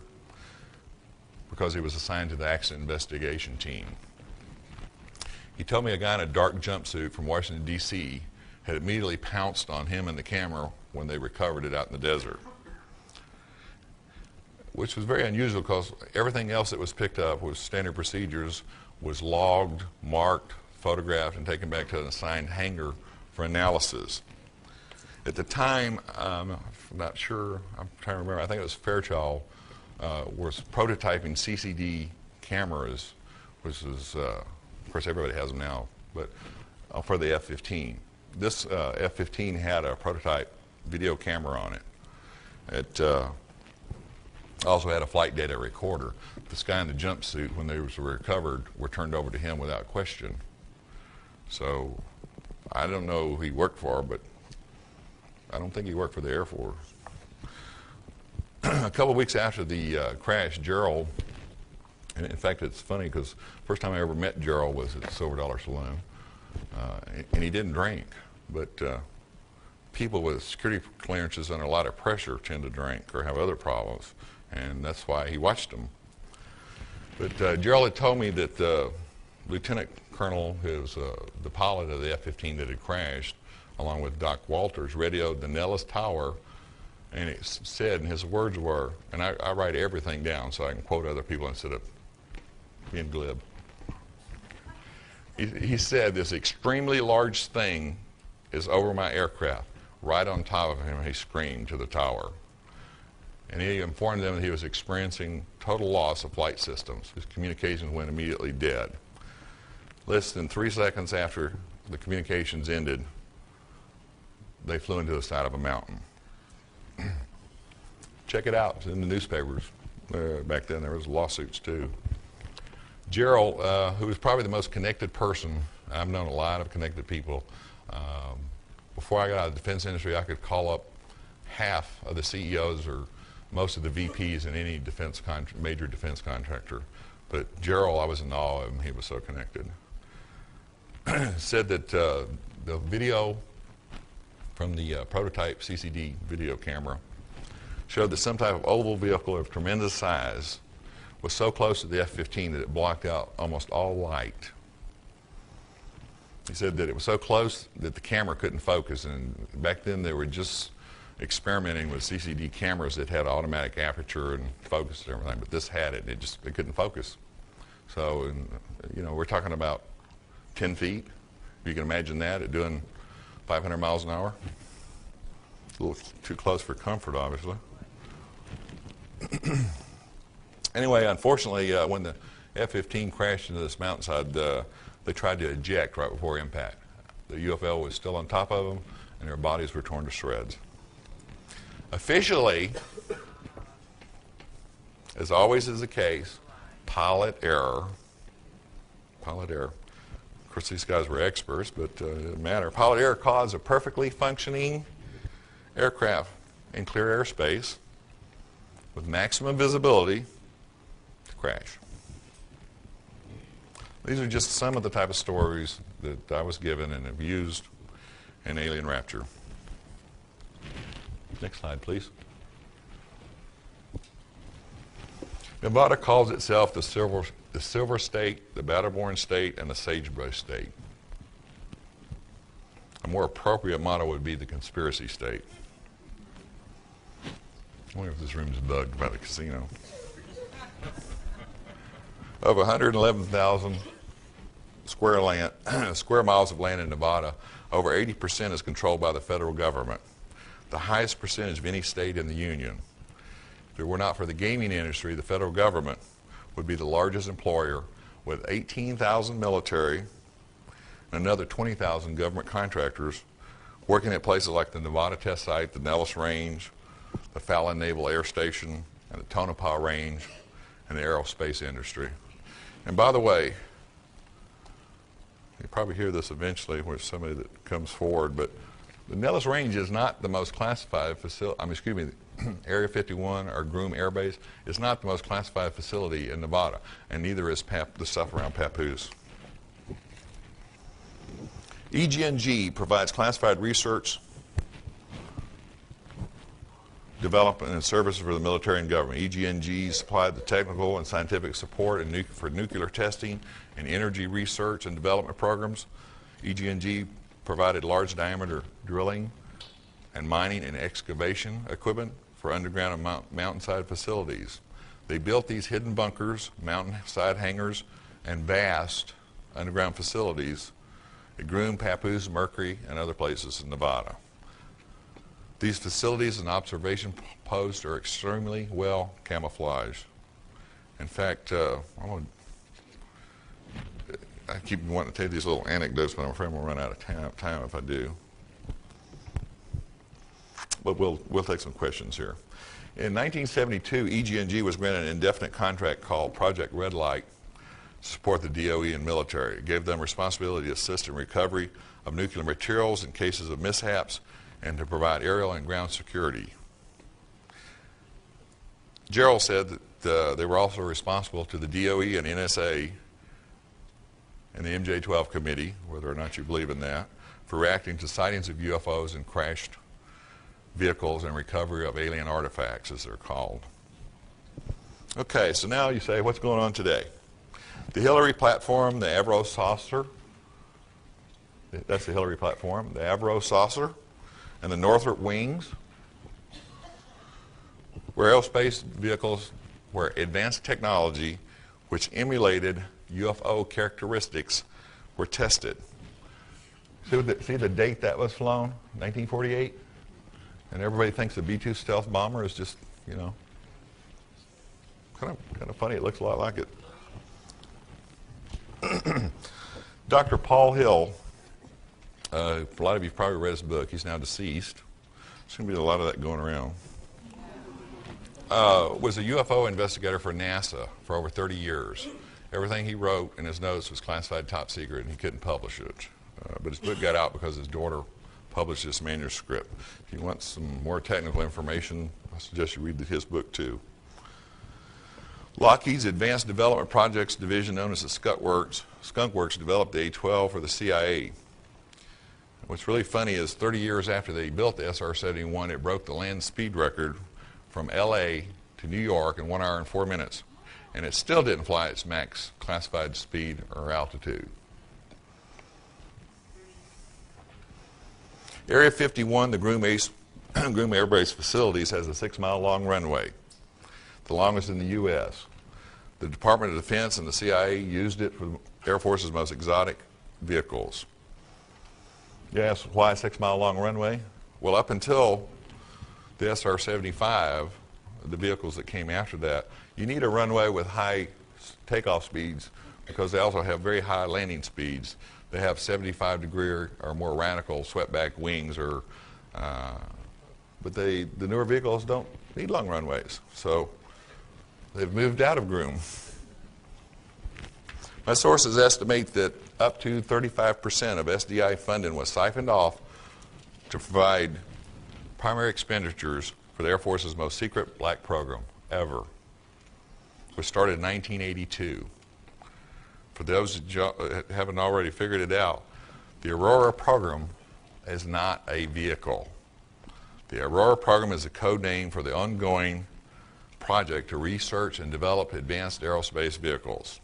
because he was assigned to the accident investigation team. He told me a guy in a dark jumpsuit from Washington, D.C. had immediately pounced on him and the camera when they recovered it out in the desert, which was very unusual because everything else that was picked up was standard procedures, was logged, marked, photographed, and taken back to an assigned hangar for analysis. At the time, I'm not sure, I'm trying to remember, I think it was Fairchild, was prototyping CCD cameras which is, of course, everybody has them now, but for the F-15. This F-15 had a prototype video camera on it. It also had a flight data recorder. This guy in the jumpsuit, when they were recovered, were turned over to him without question. So I don't know who he worked for, but I don't think he worked for the Air Force. A couple of weeks after the crash, Gerald, and in fact it's funny because first time I ever met Gerald was at Silver Dollar Saloon, and he didn't drink, but people with security clearances under a lot of pressure tend to drink or have other problems, and that's why he watched them. But Gerald had told me that Lieutenant Colonel, who was the pilot of the F-15 that had crashed, along with Doc Walters, radioed the Nellis Tower, and it said, and his words were, and I write everything down so I can quote other people instead of being glib. He said, "This extremely large thing is over my aircraft." Right on top of him, he screamed to the tower. And he informed them that he was experiencing total loss of flight systems. His communications went immediately dead. Less than 3 seconds after the communications ended, they flew into the side of a mountain. Check it out. It's in the newspapers. Back then there was lawsuits too. Gerald, who was probably the most connected person, I've known a lot of connected people. Before I got out of the defense industry, I could call up half of the CEOs or most of the VPs in any major defense contractor. But Gerald, I was in awe of him. He was so connected. Said that the video from the prototype CCD video camera showed that some type of oval vehicle of tremendous size was so close to the F-15 that it blocked out almost all light. He said that it was so close that the camera couldn't focus, and back then they were just experimenting with CCD cameras that had automatic aperture and focus and everything, but this had it, and it couldn't focus. So, we're talking about 10 feet. You can imagine that at doing 500 miles an hour. A little too close for comfort, obviously. Anyway, unfortunately, when the F-15 crashed into this mountainside, they tried to eject right before impact. The UFO was still on top of them, and their bodies were torn to shreds. Officially, as always is the case, pilot error. Pilot error. Of course, these guys were experts, but it didn't matter. Pilot error caused a perfectly functioning aircraft in clear airspace with maximum visibility to crash. These are just some of the type of stories that I was given and have used in Alien Rapture. Next slide, please. Nevada calls itself the Silver State, the Battleborn State, and the Sagebrush State. A more appropriate motto would be the Conspiracy State. I wonder if this room is bugged by the casino. Of 111,000 square miles of land in Nevada, over 80% is controlled by the federal government, the highest percentage of any state in the union. If it were not for the gaming industry, the federal government would be the largest employer, with 18,000 military and another 20,000 government contractors working at places like the Nevada Test Site, the Nellis Range, the Fallon Naval Air Station, and the Tonopah Range, and the aerospace industry. And by the way, you'll probably hear this eventually with somebody that comes forward, but the Nellis Range is not the most classified facility, Area 51 or Groom Air Base is not the most classified facility in Nevada, and neither is the stuff around Papoose. EG&G provides classified research, development, and services for the military and government. EG&G supplied the technical and scientific support for nuclear testing and energy research and development programs. EG&G provided large diameter drilling and mining and excavation equipment for underground and mountainside facilities. They built these hidden bunkers, mountainside hangars, and vast underground facilities at Groom, Papoose, Mercury, and other places in Nevada. These facilities and observation posts are extremely well camouflaged. In fact, I'm going to I keep wanting to tell you these little anecdotes, but I'm afraid we'll run out of time if I do. But we'll take some questions here. In 1972, EG&G was granted an indefinite contract called Project Red Light to support the DOE and military. It gave them responsibility to assist in recovery of nuclear materials in cases of mishaps and to provide aerial and ground security. Gerald said that they were also responsible to the DOE and NSA and the MJ-12 committee, whether or not you believe in that, for reacting to sightings of UFOs and crashed vehicles and recovery of alien artifacts, as they're called. Okay, so now you say, what's going on today? The Hillary platform, the Avro saucer, that's the Hillary platform, the Avro saucer, and the Northrop wings were aerospace vehicles where advanced technology which emulated UFO characteristics were tested. See the date that was flown? 1948? And everybody thinks the B-2 stealth bomber is just, you know, kind of funny. It looks a lot like it. Dr. Paul Hill, a lot of you probably read his book. He's now deceased. There's going to be a lot of that going around. Was a UFO investigator for NASA for over 30 years. Everything he wrote in his notes was classified top secret, and he couldn't publish it. But his book got out because his daughter published this manuscript. If you want some more technical information, I suggest you read his book too. Lockheed's Advanced Development Projects Division, known as the Skunk Works, developed the A-12 for the CIA. What's really funny is 30 years after they built the SR-71, it broke the land speed record from LA to New York in 1 hour and 4 minutes. And it still didn't fly its max classified speed or altitude. Area 51, the Groom Air Base Facilities, has a 6-mile-long runway, the longest in the U.S. The Department of Defense and the CIA used it for the Air Force's most exotic vehicles. You ask, why a 6-mile-long runway? Well, up until the SR-75, the vehicles that came after that, you need a runway with high takeoff speeds because they also have very high landing speeds. They have 75-degree or more radical swept-back wings, but the newer vehicles don't need long runways. So they've moved out of Groom. My sources estimate that up to 35% of SDI funding was siphoned off to provide primary expenditures for the Air Force's most secret black program ever, which started in 1982. For those that haven't already figured it out, the Aurora program is not a vehicle. The Aurora program is a code name for the ongoing project to research and develop advanced aerospace vehicles.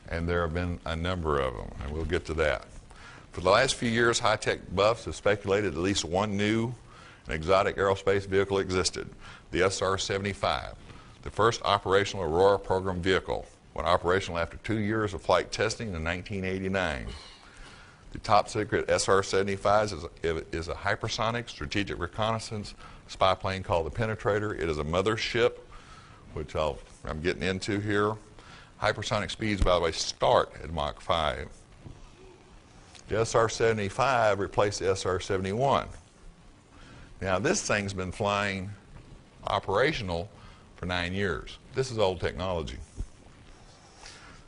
And there have been a number of them, and we'll get to that. For the last few years, high-tech buffs have speculated at least one new and exotic aerospace vehicle existed, the SR-75, the first operational Aurora program vehicle, went operational after 2 years of flight testing in 1989. The top-secret SR-75 is a hypersonic strategic reconnaissance spy plane called the Penetrator. It is a mothership, which I'm getting into here. Hypersonic speeds, by the way, start at Mach 5. The SR-75 replaced the SR-71. Now, this thing's been flying operational for 9 years. This is old technology.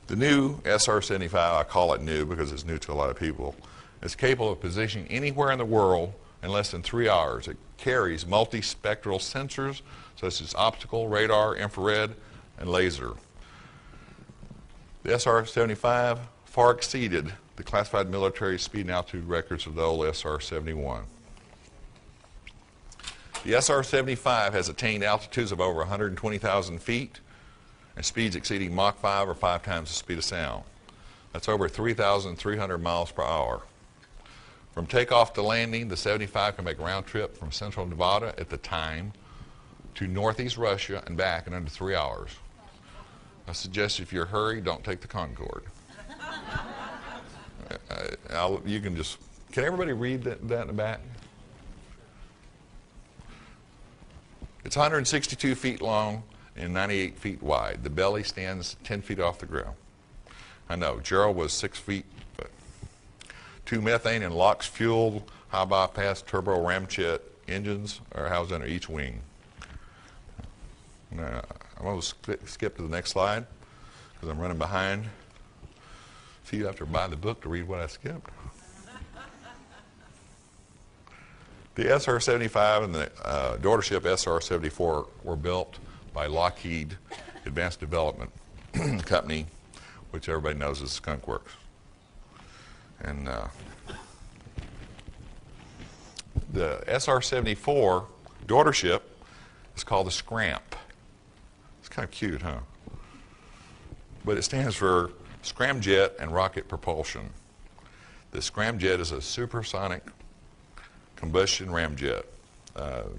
The new SR-75, I call it new because it's new to a lot of people, is capable of positioning anywhere in the world in less than 3 hours. It carries multispectral sensors such as optical, radar, infrared, and laser. The SR-75 far exceeded the classified military speed and altitude records of the old SR-71. The SR-75 has attained altitudes of over 120,000 feet and speeds exceeding Mach 5 or 5 times the speed of sound. That's over 3,300 miles per hour. From takeoff to landing, the 75 can make a round trip from central Nevada at the time to northeast Russia and back in under 3 hours. I suggest if you're hurried, don't take the Concorde. You can everybody read that in the back? It's 162 feet long and 98 feet wide. The belly stands 10 feet off the ground. I know, Gerald was 6 feet. But 2 methane and LOX fuel high bypass turbo ramjet engines are housed under each wing. Now, I'm going to skip to the next slide because I'm running behind. So you have to buy the book to read what I skipped. The SR-75 and the daughter ship SR-74 were built by Lockheed Advanced Development Company, which everybody knows is Skunk Works. And the SR-74 daughter ship is called the Scramp. It's kind of cute, huh? But it stands for Scramjet and Rocket Propulsion. The Scramjet is a supersonic combustion ramjet.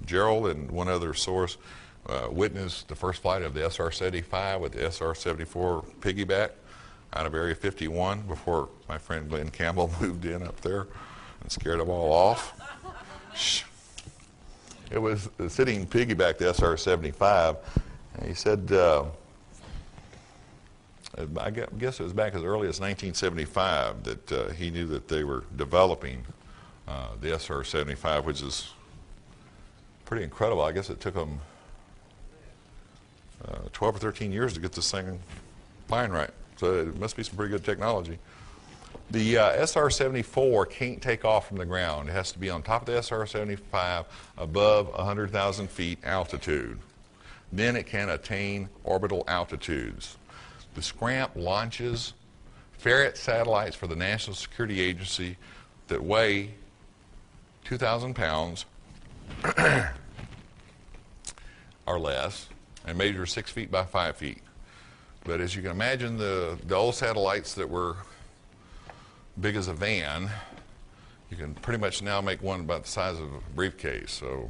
Gerald and one other source witnessed the first flight of the SR-75 with the SR-74 piggyback out of Area 51 before my friend Glenn Campbell moved in up there and scared them all off. It was the sitting piggyback, the SR-75, and he said, I guess it was back as early as 1975 that he knew that they were developing the SR-75, which is pretty incredible. I guess it took them 12 or 13 years to get this thing flying right. So it must be some pretty good technology. The SR-74 can't take off from the ground. It has to be on top of the SR-75 above 100,000 feet altitude. Then it can attain orbital altitudes. The Scramp launches ferret satellites for the National Security Agency that weigh 2,000 pounds or less and measure 6 feet by 5 feet. But as you can imagine, the old satellites that were big as a van, you can pretty much now make one about the size of a briefcase. So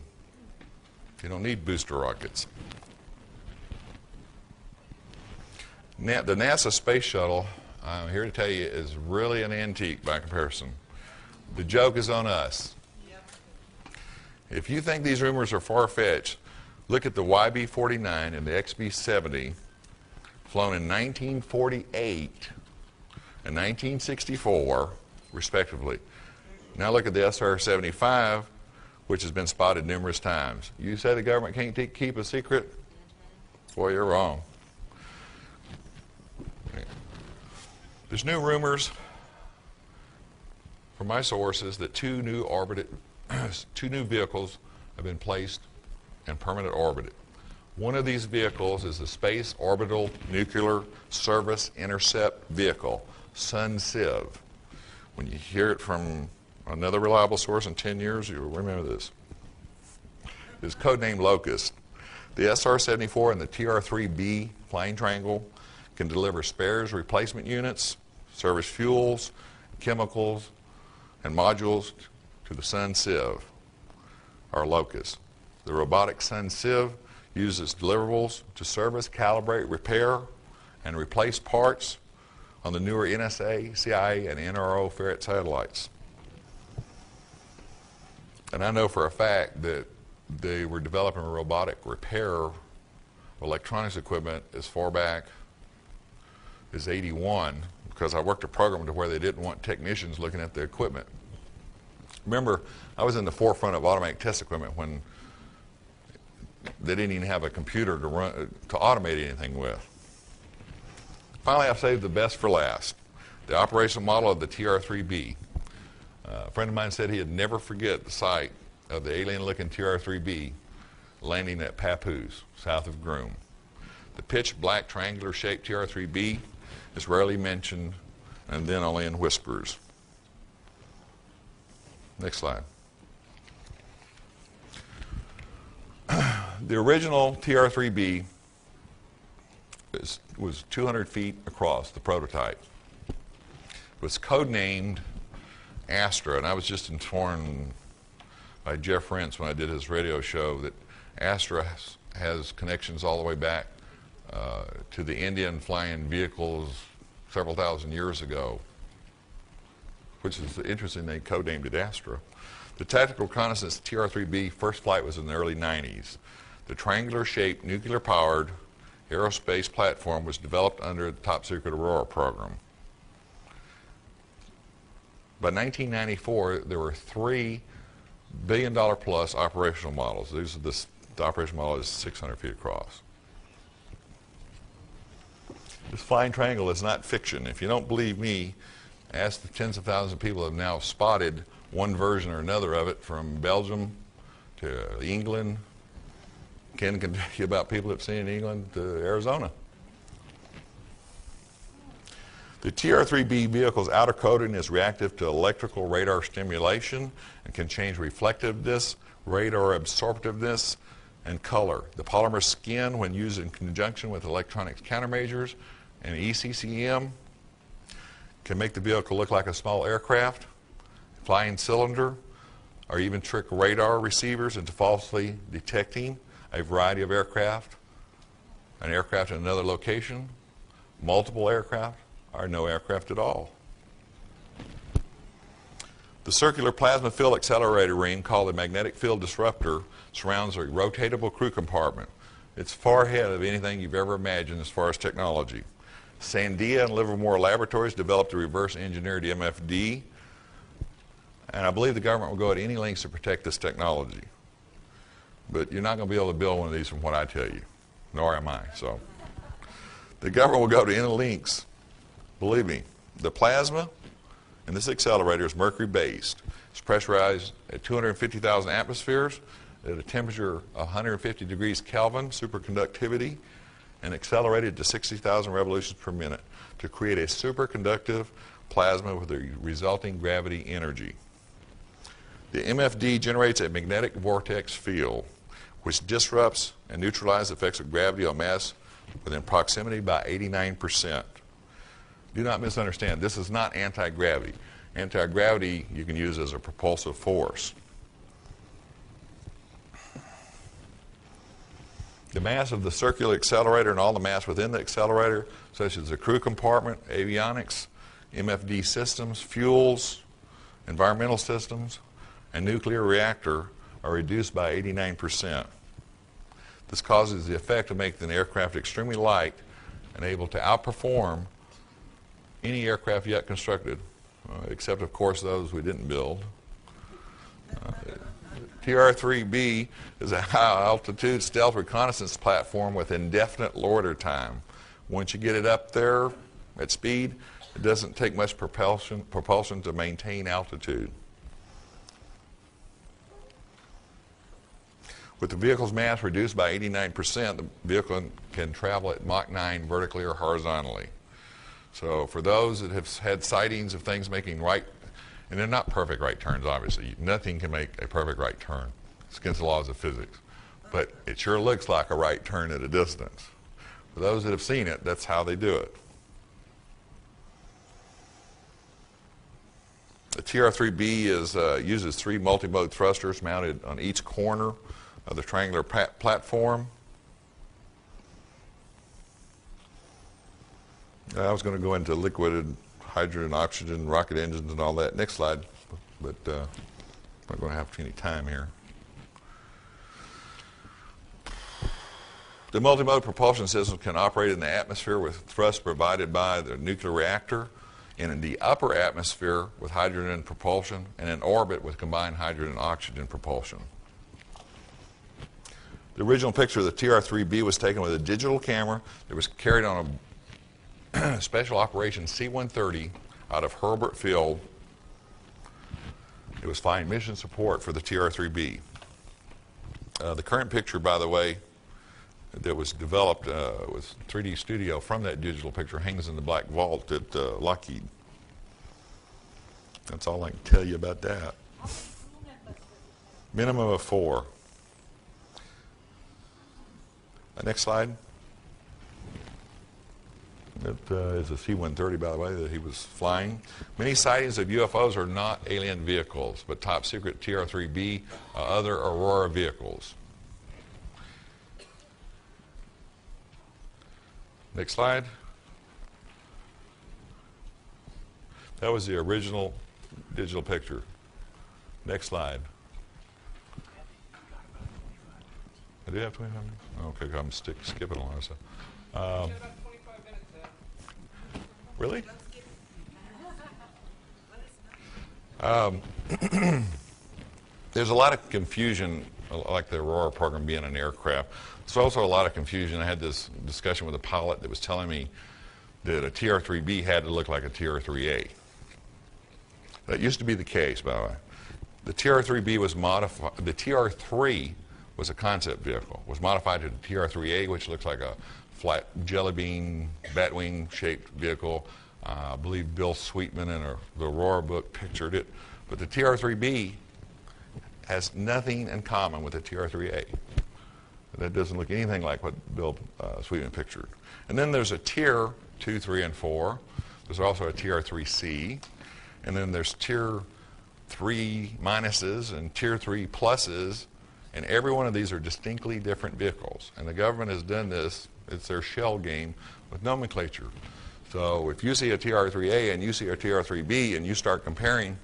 you don't need booster rockets. The NASA space shuttle, I'm here to tell you, is really an antique by comparison. The joke is on us. If you think these rumors are far-fetched, look at the YB-49 and the XB-70, flown in 1948 and 1964, respectively. Now look at the SR-75, which has been spotted numerous times. You say the government can't keep a secret? Boy, you're wrong. There's new rumors from my sources that two new vehicles have been placed in permanent orbit. One of these vehicles is the Space Orbital Nuclear Service Intercept Vehicle, SUNCIV. When you hear it from another reliable source in 10 years, you'll remember this. It's codenamed Locust. The SR-74 and the TR-3B flying triangle can deliver spares, replacement units, service fuels, chemicals, and modules to the SUNCIV, or Locust. The robotic SUNCIV uses deliverables to service, calibrate, repair, and replace parts on the newer NSA, CIA, and NRO ferret satellites. And I know for a fact that they were developing robotic repair of electronics equipment as far back as '81, because I worked a program to where they didn't want technicians looking at the equipment. Remember, I was in the forefront of automatic test equipment when they didn't even have a computer to automate anything with. Finally, I've saved the best for last, the operational model of the TR-3B. A friend of mine said he'd never forget the sight of the alien-looking TR-3B landing at Papoose, south of Groom. The pitch black triangular-shaped TR-3B is rarely mentioned, and then only in whispers. Next slide. The original TR-3B was 200 feet across, the prototype. It was codenamed Astra, and I was just informed by Jeff Rentz when I did his radio show that Astra has connections all the way back to the Indian flying vehicles several thousand years ago, which is interesting. They codenamed it Astra. The tactical reconnaissance TR-3B first flight was in the early 90s. The triangular-shaped, nuclear-powered aerospace platform was developed under the top secret Aurora program. By 1994, there were $3 billion plus operational models. The operational model is 600 feet across. This flying triangle is not fiction. If you don't believe me, ask the tens of thousands of people who have now spotted one version or another of it, from Belgium to England. Ken can tell you about people that have seen it in England to Arizona. The TR-3B vehicle's outer coating is reactive to electrical radar stimulation and can change reflectiveness, radar absorptiveness, and color. The polymer skin, when used in conjunction with electronics countermeasures and ECCM, can make the vehicle look like a small aircraft, flying cylinder, or even trick radar receivers into falsely detecting a variety of aircraft, an aircraft in another location, multiple aircraft, or no aircraft at all. The circular plasma field accelerator ring, called the magnetic field disruptor, surrounds a rotatable crew compartment. It's far ahead of anything you've ever imagined as far as technology. Sandia and Livermore Laboratories developed a reverse engineered MFD, and I believe the government will go at any lengths to protect this technology. But you're not going to be able to build one of these from what I tell you, nor am I. So the government will go to any lengths. Believe me, the plasma in this accelerator is mercury-based. It's pressurized at 250,000 atmospheres at a temperature of 150 degrees Kelvin, superconductivity, and accelerated to 60,000 revolutions per minute to create a superconductive plasma with the resulting gravity energy. The MFD generates a magnetic vortex field which disrupts and neutralizes the effects of gravity on mass within proximity by 89%. Do not misunderstand. This is not anti-gravity. Anti-gravity you can use as a propulsive force. The mass of the circular accelerator and all the mass within the accelerator, such as the crew compartment, avionics, MFD systems, fuels, environmental systems, and nuclear reactor, are reduced by 89%. This causes the effect of making the aircraft extremely light and able to outperform any aircraft yet constructed, except of course those we didn't build. TR-3B is a high-altitude stealth reconnaissance platform with indefinite loiter time. Once you get it up there at speed, it doesn't take much propulsion to maintain altitude. With the vehicle's mass reduced by 89%, the vehicle can travel at Mach 9 vertically or horizontally. So for those that have had sightings of things making right, and they're not perfect right turns, obviously. Nothing can make a perfect right turn. It's against the laws of physics. But it sure looks like a right turn at a distance. For those that have seen it, that's how they do it. The TR-3B uses 3 multi-mode thrusters mounted on each corner of the triangular platform. I was going to go into liquid hydrogen, oxygen, rocket engines, and all that. Next slide, but I'm not going to have any time here. The multimode propulsion system can operate in the atmosphere with thrust provided by the nuclear reactor, and in the upper atmosphere with hydrogen propulsion, and in orbit with combined hydrogen and oxygen propulsion. The original picture of the TR-3B was taken with a digital camera that was carried on a Special Operations C-130 out of Hurlburt Field. It was flying mission support for the TR-3B. The current picture, by the way, that was developed with 3D Studio from that digital picture hangs in the black vault at Lockheed. That's all I can tell you about that. Minimum of 4. Next slide. It is a C-130, by the way, that he was flying. Many sightings of UFOs are not alien vehicles, but top secret TR-3B, other Aurora vehicles. Next slide. That was the original digital picture. Next slide. I do have 25 minutes? Okay, I'm skipping along. So. Really? There's a lot of confusion, like the Aurora program being an aircraft. There's also a lot of confusion. I had this discussion with a pilot that was telling me that a TR-3B had to look like a TR-3A. That used to be the case, by the way. The TR-3B was modified. The TR-3 was a concept vehicle. Was modified to the TR-3A, which looks like a flat jelly bean, batwing shaped vehicle. I believe Bill Sweetman in the Aurora book pictured it. But the TR-3B has nothing in common with the TR-3A. That doesn't look anything like what Bill Sweetman pictured. And then there's a Tier 2, 3, and 4. There's also a TR-3C. And then there's Tier 3 minuses and Tier 3 pluses. And every one of these are distinctly different vehicles. And the government has done this. It's their shell game with nomenclature. So if you see a TR-3A and you see a TR-3B and you start comparing,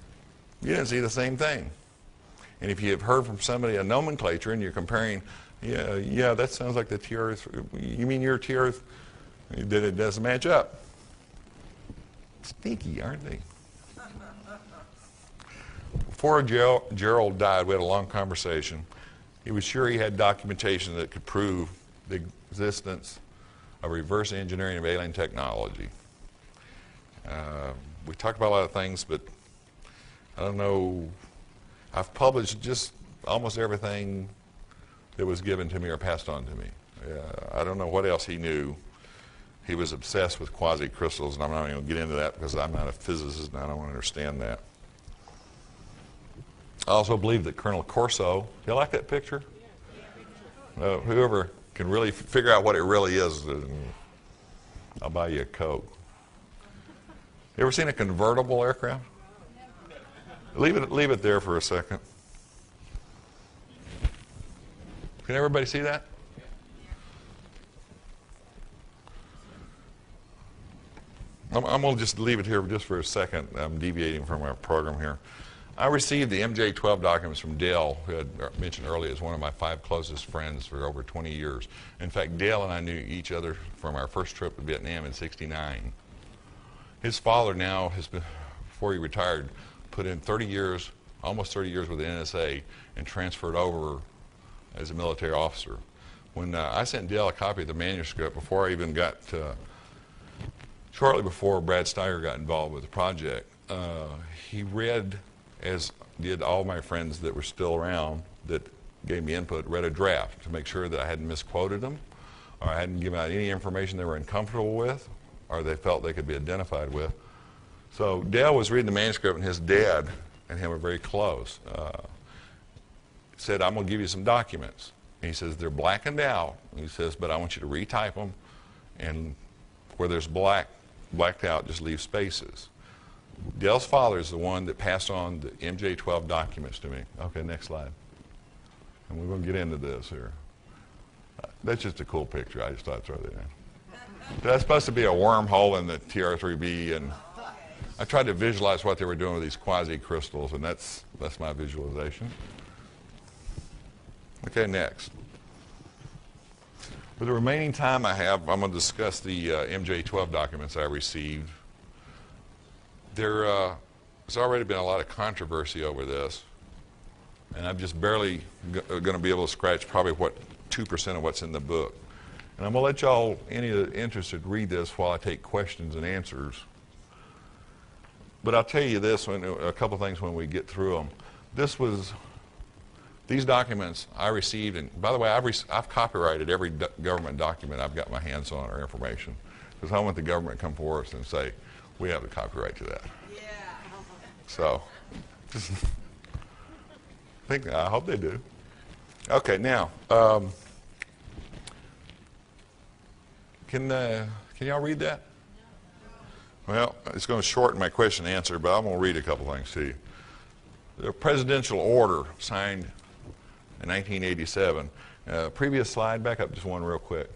you didn't see the same thing. And if you have heard from somebody a nomenclature and you're comparing, yeah, that sounds like the TR-3, you mean your TR, that it doesn't match up. Sneaky, aren't they? Before Gerald died, we had a long conversation. He was sure he had documentation that could prove the existence of reverse engineering of alien technology. We talked about a lot of things, but I don't know. I've published just almost everything that was given to me or passed on to me. I don't know what else he knew. He was obsessed with quasi-crystals, and I'm not even going to get into that because I'm not a physicist and I don't understand that. I also believe that Colonel Corso, you like that picture? Whoever can really figure out what it really is, I'll buy you a Coke. You ever seen a convertible aircraft? Leave it there for a second. Can everybody see that? I'm going to just leave it here just for a second. I'm deviating from our program here. I received the MJ-12 documents from Dale, who I had mentioned earlier is one of my 5 closest friends for over 20 years. In fact, Dale and I knew each other from our first trip to Vietnam in '69. His father now has been, before he retired, put in 30 years, almost 30 years with the NSA and transferred over as a military officer. When I sent Dale a copy of the manuscript before I even got, shortly before Brad Steiger got involved with the project, he read, as did all my friends that were still around that gave me input, read a draft to make sure that I hadn't misquoted them or I hadn't given out any information they were uncomfortable with or they felt they could be identified with. So Dale was reading the manuscript, and his dad and him were very close. Said, I'm going to give you some documents. And he says, they're blackened out. And he says, but I want you to retype them, and where there's blacked out, just leave spaces. Dale's father is the one that passed on the MJ-12 documents to me. Okay, next slide. And we're going to get into this here. That's just a cool picture. I just thought I'd throw that in. That's supposed to be a wormhole in the TR-3B, and I tried to visualize what they were doing with these quasi-crystals, and that's my visualization. Okay, next. With the remaining time I have, I'm going to discuss the MJ-12 documents I received. There's already been a lot of controversy over this, and I'm just barely going to be able to scratch probably 2% of what's in the book. And I'm going to let y'all, any of the interested, read this while I take questions and answers. But I'll tell you this, a couple things when we get through them. These documents I received, and by the way, I've copyrighted every government document I've got my hands on or information, because I want the government to come forward and say, we have the copyright to that. Yeah. So, I hope they do. Okay, now, can y'all read that? Well, it's going to shorten my question and answer, but I'm going to read a couple things to you. The presidential order signed in 1987. Previous slide, back up just one real quick.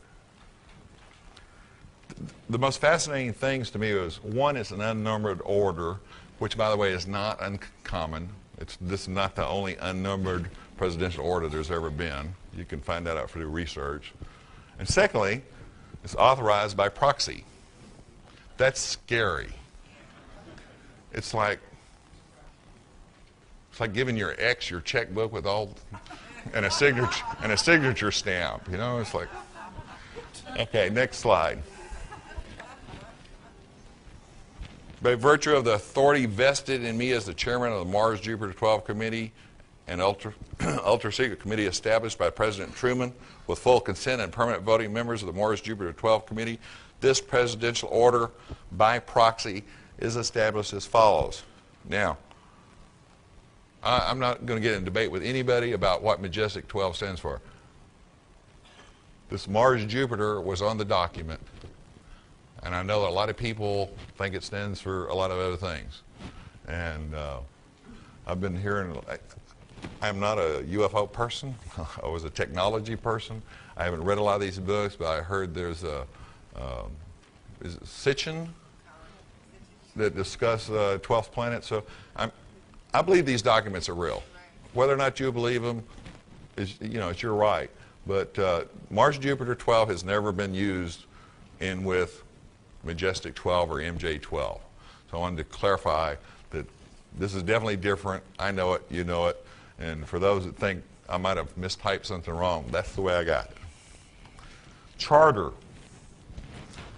The most fascinating things to me was, one, it's an unnumbered order, which, by the way, is not uncommon. This is not the only unnumbered presidential order there's ever been. You can find that out through research. And secondly, it's authorized by proxy. That's scary. It's like, It's like giving your ex your checkbook with all and a signature stamp. You know, it's like. Okay, next slide. By virtue of the authority vested in me as the chairman of the Mars Jupiter 12 Committee, an ultra-secret committee established by President Truman with full consent and permanent voting members of the Mars Jupiter 12 Committee, this presidential order by proxy is established as follows. Now, I'm not going to get in debate with anybody about what Majestic 12 stands for. This Mars Jupiter was on the document, and I know that a lot of people think it stands for a lot of other things. And I've been hearing, I'm not a UFO person. I was a technology person. I haven't read a lot of these books, but I heard there's a, is it Sitchin that discuss 12th planet. So I believe these documents are real. Whether or not you believe them, is, you know, it's your right. But Mars Jupiter 12 has never been used in with Majestic 12 or MJ 12. So I wanted to clarify that this is definitely different. I know it, you know it. And for those that think I might have mistyped something wrong, that's the way I got it. Charter.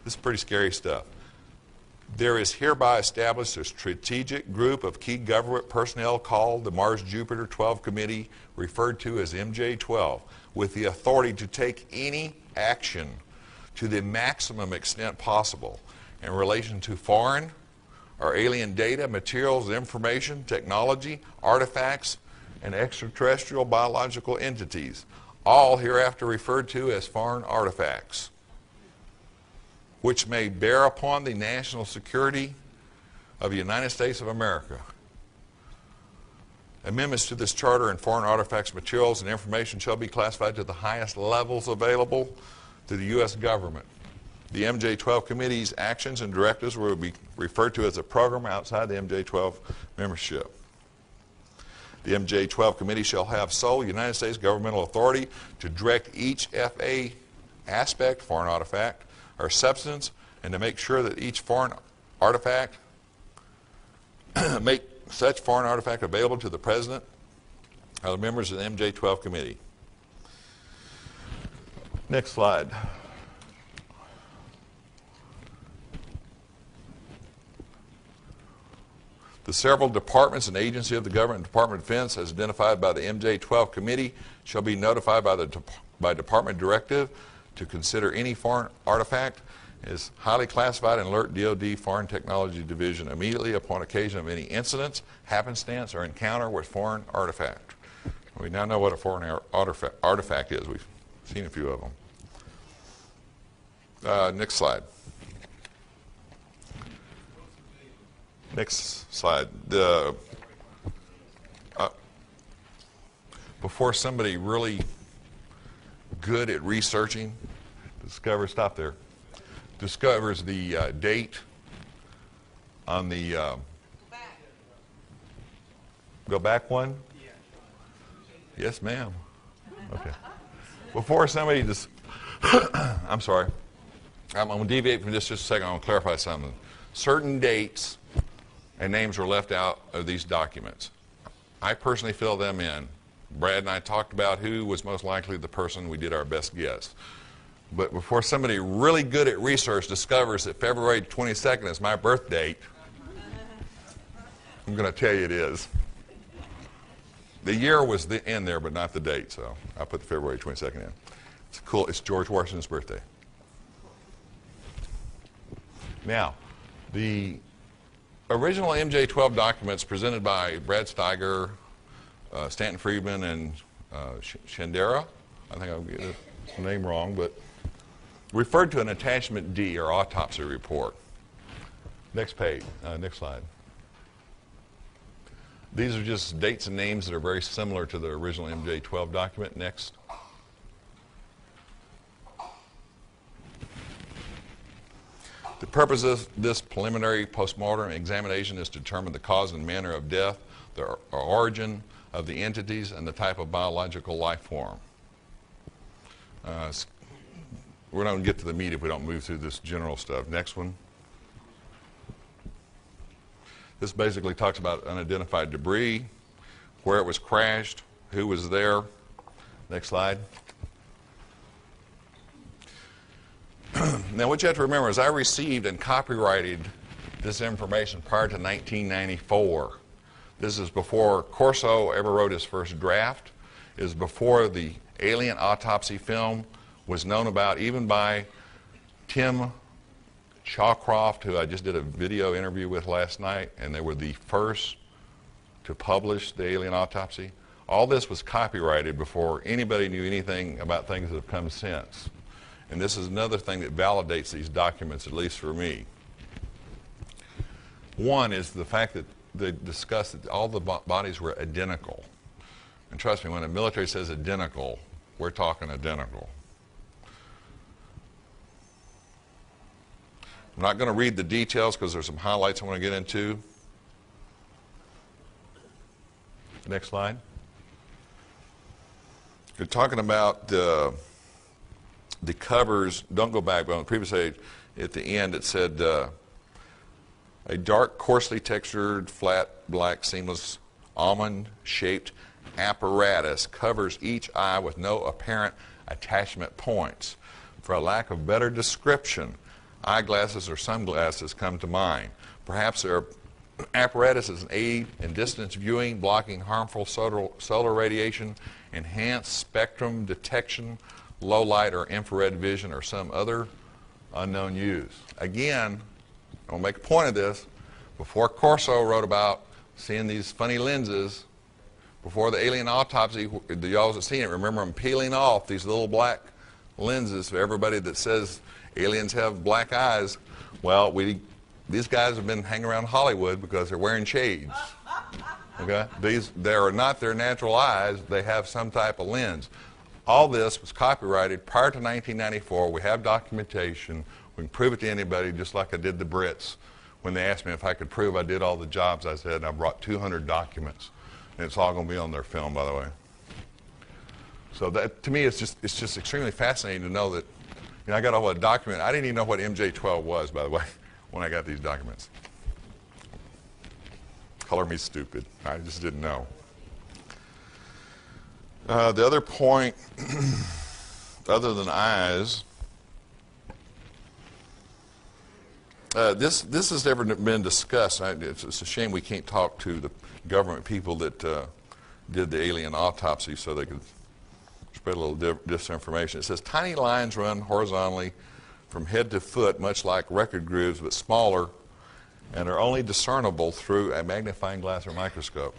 This is pretty scary stuff. There is hereby established a strategic group of key government personnel called the Mars Jupiter 12 Committee, referred to as MJ12, with the authority to take any action to the maximum extent possible in relation to foreign or alien data, materials, information, technology, artifacts, and extraterrestrial biological entities, all hereafter referred to as foreign artifacts, which may bear upon the national security of the United States of America. Amendments to this charter and foreign artifacts, materials, and information shall be classified to the highest levels available to the U.S. government. The MJ12 Committee's actions and directives will be referred to as a program outside the MJ12 membership. The MJ12 Committee shall have sole United States governmental authority to direct each FA aspect, foreign artifact, or substance, and to make sure that each foreign artifact, make such foreign artifact available to the President or the members of the MJ12 Committee. Next slide. The several departments and agencies of the government and Department of Defense as identified by the MJ12 Committee shall be notified by Department Directive to consider any foreign artifact as highly classified and alert DoD Foreign Technology Division immediately upon occasion of any incidents, happenstance, or encounter with foreign artifact. We now know what a foreign artifact is. We've seen a few of them. Next slide. Next slide. Before somebody really good at researching discovers the date on the go back one? Yes, ma'am. Okay. Before somebody just I'm sorry. I'm going to deviate from this just a second. I want to clarify something. Certain dates and names were left out of these documents. I personally filled them in. Brad and I talked about who was most likely the person. We did our best guess. But before somebody really good at research discovers that February 22nd is my birth date, I'm going to tell you it is. The year was in there, but not the date, so I put the February 22nd in. It's cool. It's George Washington's birthday. Now, the original MJ12 documents presented by Brad Steiger, Stanton Friedman, and Shandera, I think I'll get the name wrong, but referred to an attachment D, or autopsy report. Next page, next slide. These are just dates and names that are very similar to the original MJ12 document. Next. The purpose of this preliminary postmortem examination is to determine the cause and manner of death, the origin of the entities, and the type of biological life form. We're not going to get to the meat if we don't move through this general stuff. Next one. This basically talks about unidentified debris. where it was crashed, who was there. Next slide. Now, what you have to remember is I received and copyrighted this information prior to 1994. This is before Corso ever wrote his first draft. It is before the alien autopsy film was known about, even by Tim Shawcroft, who I just did a video interview with last night, and they were the first to publish the alien autopsy. All this was copyrighted before anybody knew anything about things that have come since. And this is another thing that validates these documents, at least for me. One is the fact that they discussed that all the bodies were identical. And trust me, when the military says identical, we're talking identical. I'm not going to read the details because there's some highlights I want to get into. Next slide. You're talking about the covers. Don't go back, but on the previous page, at the end, it said a dark, coarsely textured, flat, black, seamless, almond-shaped apparatus covers each eye with no apparent attachment points. For a lack of better description, eyeglasses or sunglasses come to mind. Perhaps their apparatus is an aid in distance viewing, blocking harmful solar radiation, enhanced spectrum detection, low light or infrared vision, or some other unknown use. Again, I'll make a point of this. Before Corso wrote about seeing these funny lenses, before the alien autopsy, y'all have seen it, remember them peeling off these little black lenses for everybody that says aliens have black eyes. Well, these guys have been hanging around Hollywood because they're wearing shades. Okay? They are not their natural eyes. They have some type of lens. All this was copyrighted prior to 1994. We have documentation. We can prove it to anybody, just like I did the Brits. When they asked me if I could prove I did all the jobs, I said, I brought 200 documents. And it's all going to be on their film, by the way. So that, to me, it's just extremely fascinating to know that, I got all a document. I didn't even know what MJ12 was, by the way, when I got these documents. Color me stupid. I just didn't know. The other point, other than eyes, this has never been discussed. It's a shame we can't talk to the government people that did the alien autopsy so they could spread a little disinformation. It says tiny lines run horizontally from head to foot, much like record grooves, but smaller, and are only discernible through a magnifying glass or microscope.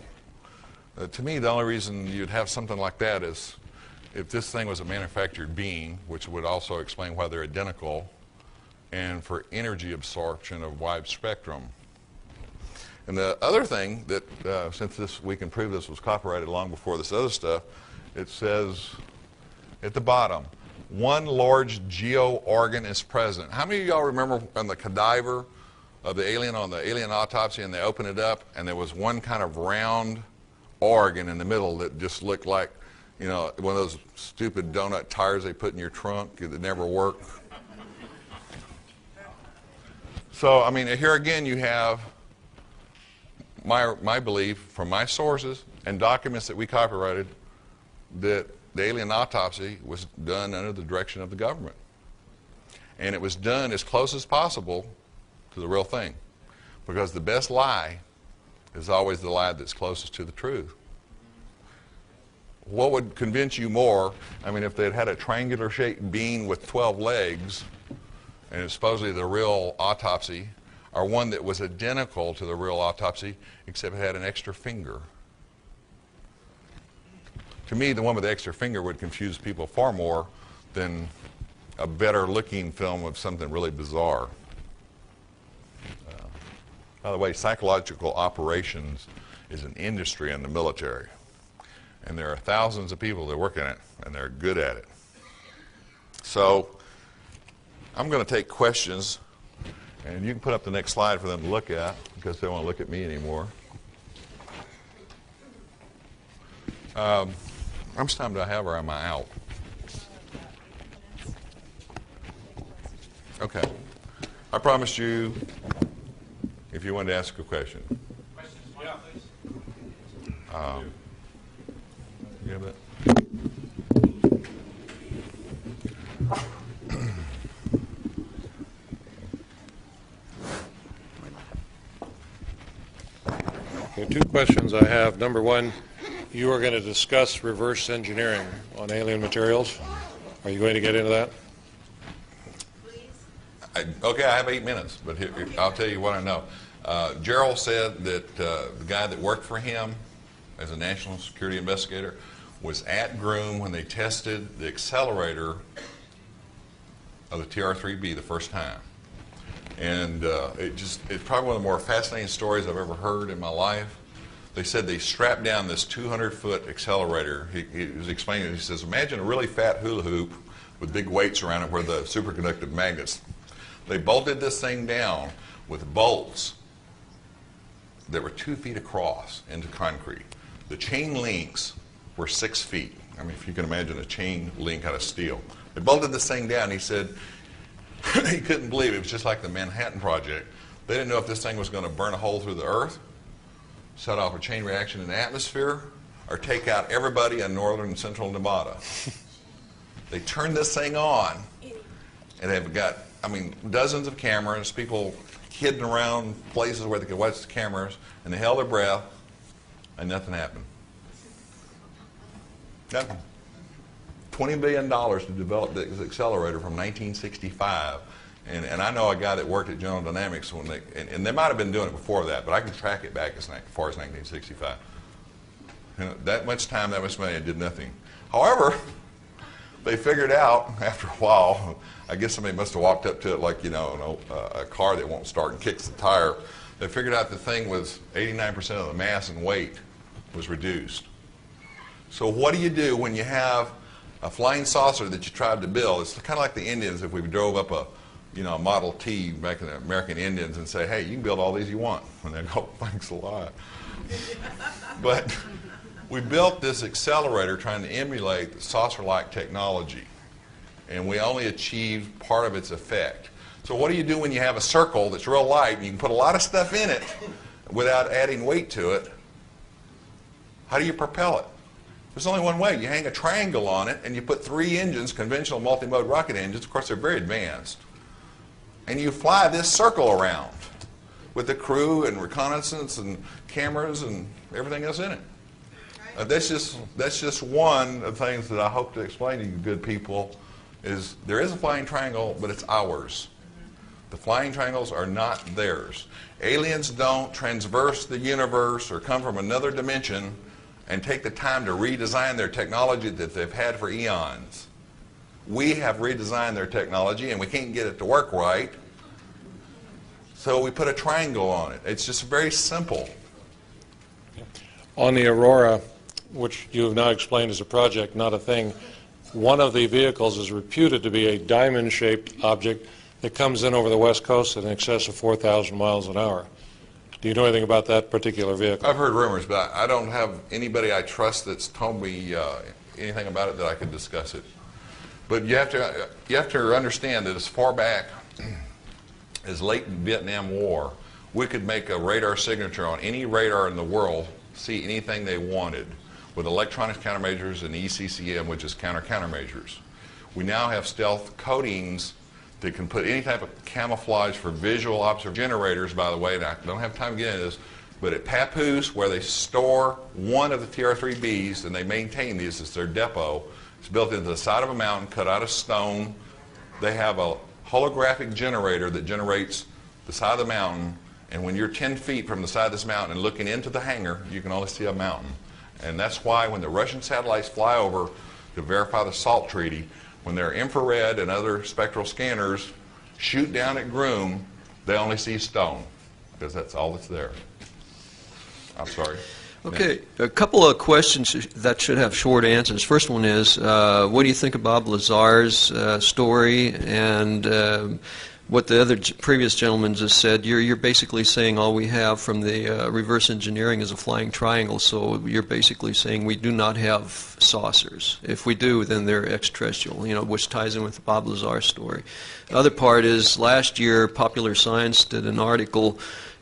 To me, the only reason you'd have something like that is if this thing was a manufactured being, which would also explain why they're identical, and for energy absorption of wide spectrum. And the other thing that, since we can prove this was copyrighted long before this other stuff, it says at the bottom, one large geo organ is present. How many of y'all remember on the cadaver of the alien, on the alien autopsy, and they opened it up and there was one kind of round organ in the middle that just looked like, one of those stupid donut tires they put in your trunk that never work? So, I mean, here again you have my belief from my sources and documents that we copyrighted that the alien autopsy was done under the direction of the government. And it was done as close as possible to the real thing. Because the best lie is always the lie that's closest to the truth. What would convince you more? I mean, if they'd had a triangular shaped being with 12 legs, and it's supposedly the real autopsy, or one that was identical to the real autopsy, except it had an extra finger. To me, the one with the extra finger would confuse people far more than a better looking film of something really bizarre. By the way, psychological operations is an industry in the military. And there are thousands of people that work in it, and they're good at it. So I'm going to take questions, and you can put up the next slide for them to look at, because they don't want to look at me anymore. How much time do I have, or am I out? Okay. I promised you if you wanted to ask a question. Questions, yeah, please. You have that? Okay, two questions I have. Number one, you are going to discuss reverse engineering on alien materials. Are you going to get into that? Okay, I have 8 minutes, but I'll tell you what I know. Gerald said that the guy that worked for him as a national security investigator was at Groom when they tested the accelerator of the TR-3B the first time. And it's probably one of the more fascinating stories I've ever heard in my life. They said they strapped down this 200-foot accelerator. He was explaining it. He says, imagine a really fat hula hoop with big weights around it where the superconductive magnets. They bolted this thing down with bolts that were 2 feet across into concrete. The chain links were 6 feet. I mean, if you can imagine a chain link out of steel. They bolted this thing down. He said he couldn't believe it. It was just like the Manhattan Project. They didn't know if this thing was going to burn a hole through the earth, set off a chain reaction in the atmosphere, or take out everybody in northern and central Nevada. They turned this thing on, and they've got, dozens of cameras, people hidden around places where they could watch the cameras, and they held their breath, and nothing happened. Nothing. $20 billion to develop this accelerator from 1965. And I know a guy that worked at General Dynamics when and they might have been doing it before that, but I can track it back as far as 1965. That much time, that much money, and did nothing. However, they figured out after a while, I guess somebody must have walked up to it like, a car that won't start and kicks the tire. They figured out the thing was 89% of the mass and weight was reduced. So what do you do when you have a flying saucer that you tried to build? It's kind of like the Indians if we drove up a Model T back in the American Indians and say, hey, you can build all these you want. And they'd go, thanks a lot. But we built this accelerator trying to emulate saucer-like technology. And we only achieved part of its effect. So what do you do when you have a circle that's real light and you can put a lot of stuff in it without adding weight to it? How do you propel it? There's only one way. You hang a triangle on it and you put 3 engines, conventional multi-mode rocket engines. Of course, they're very advanced. And you fly this circle around with the crew and reconnaissance and cameras and everything else in it. That's just one of the things that I hope to explain to you good people is there is a flying triangle, but it's ours. The flying triangles are not theirs. Aliens don't transverse the universe or come from another dimension and take the time to redesign their technology that they've had for eons. We have redesigned their technology and we can't get it to work right, so we put a triangle on it. It's just very simple. On the Aurora, which you have now explained is a project, not a thing, one of the vehicles is reputed to be a diamond-shaped object that comes in over the West Coast in excess of 4,000 miles an hour. Do you know anything about that particular vehicle? I've heard rumors, but I don't have anybody I trust that's told me anything about it that I could discuss it. But you have to understand that as far back as late Vietnam War, we could make a radar signature on any radar in the world, see anything they wanted, with electronic countermeasures and ECCM, which is countermeasures. We now have stealth coatings that can put any type of camouflage for visual observation generators, by the way, and I don't have time to get into this, but at Papoose, where they store one of the TR-3Bs and they maintain these as their depot, it's built into the side of a mountain, cut out of stone. They have a holographic generator that generates the side of the mountain, and when you're 10 feet from the side of this mountain and looking into the hangar, you can only see a mountain. And that's why when the Russian satellites fly over to verify the SALT treaty, when their infrared and other spectral scanners shoot down at Groom, they only see stone, because that's all that's there. I'm sorry. Okay, a couple of questions that should have short answers. First one is, what do you think of Bob Lazar's story, and what the other previous gentleman just said? You're basically saying all we have from the reverse engineering is a flying triangle, so you're basically saying we do not have saucers. If we do, then they're extraterrestrial, which ties in with the Bob Lazar story. The other part is last year Popular Science did an article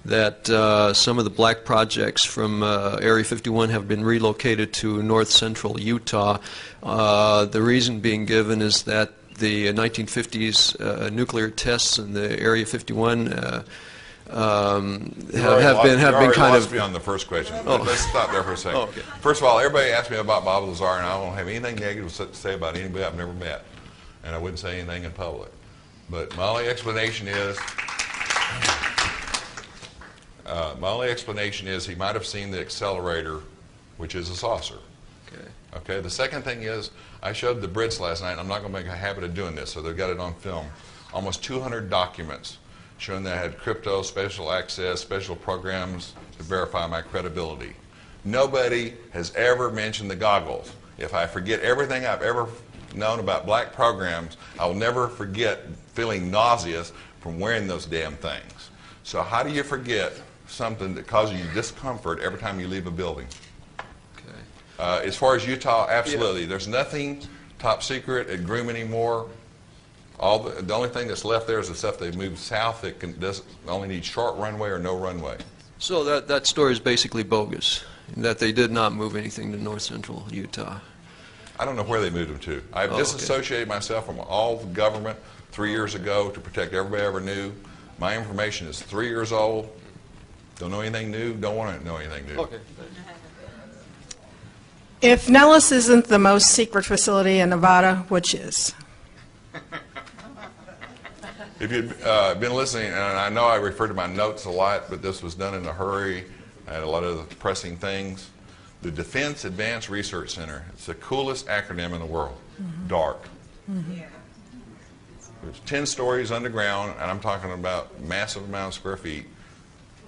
that some of the black projects from Area 51 have been relocated to north central Utah. The reason being given is that the 1950s nuclear tests in the Area 51 have been kind of. Me on the first question. Oh. Let's stop there for a second. Oh, okay. First of all, everybody asks me about Bob Lazar, and I don't have anything negative to say about anybody I've never met, and I wouldn't say anything in public. But my only explanation is. He might have seen the accelerator, which is a saucer. Okay. The second thing is, I showed the Brits last night, and I'm not going to make a habit of doing this, so they've got it on film. Almost 200 documents showing that I had crypto, special access, special programs to verify my credibility. Nobody has ever mentioned the goggles. If I forget everything I've ever known about black programs, I will never forget feeling nauseous from wearing those damn things. So how do you forget something that causes you discomfort every time you leave a building? Okay. As far as Utah, absolutely. Yeah. There's nothing top secret at Groom anymore. The only thing that's left there is the stuff they've moved south that only needs short runway or no runway. So that story is basically bogus, that they did not move anything to north central Utah. I don't know where they moved them to. I've disassociated myself from all the government 3 years ago to protect everybody I ever knew. My information is 3 years old. Don't know anything new. Don't want to know anything new. Okay. If Nellis isn't the most secret facility in Nevada, which is? If you'd been listening, and I know I refer to my notes a lot, but this was done in a hurry. I had a lot of pressing things. The Defense Advanced Research Center. It's the coolest acronym in the world. Mm-hmm. DARC. Mm-hmm. There's 10 stories underground, and I'm talking about massive amount of square feet,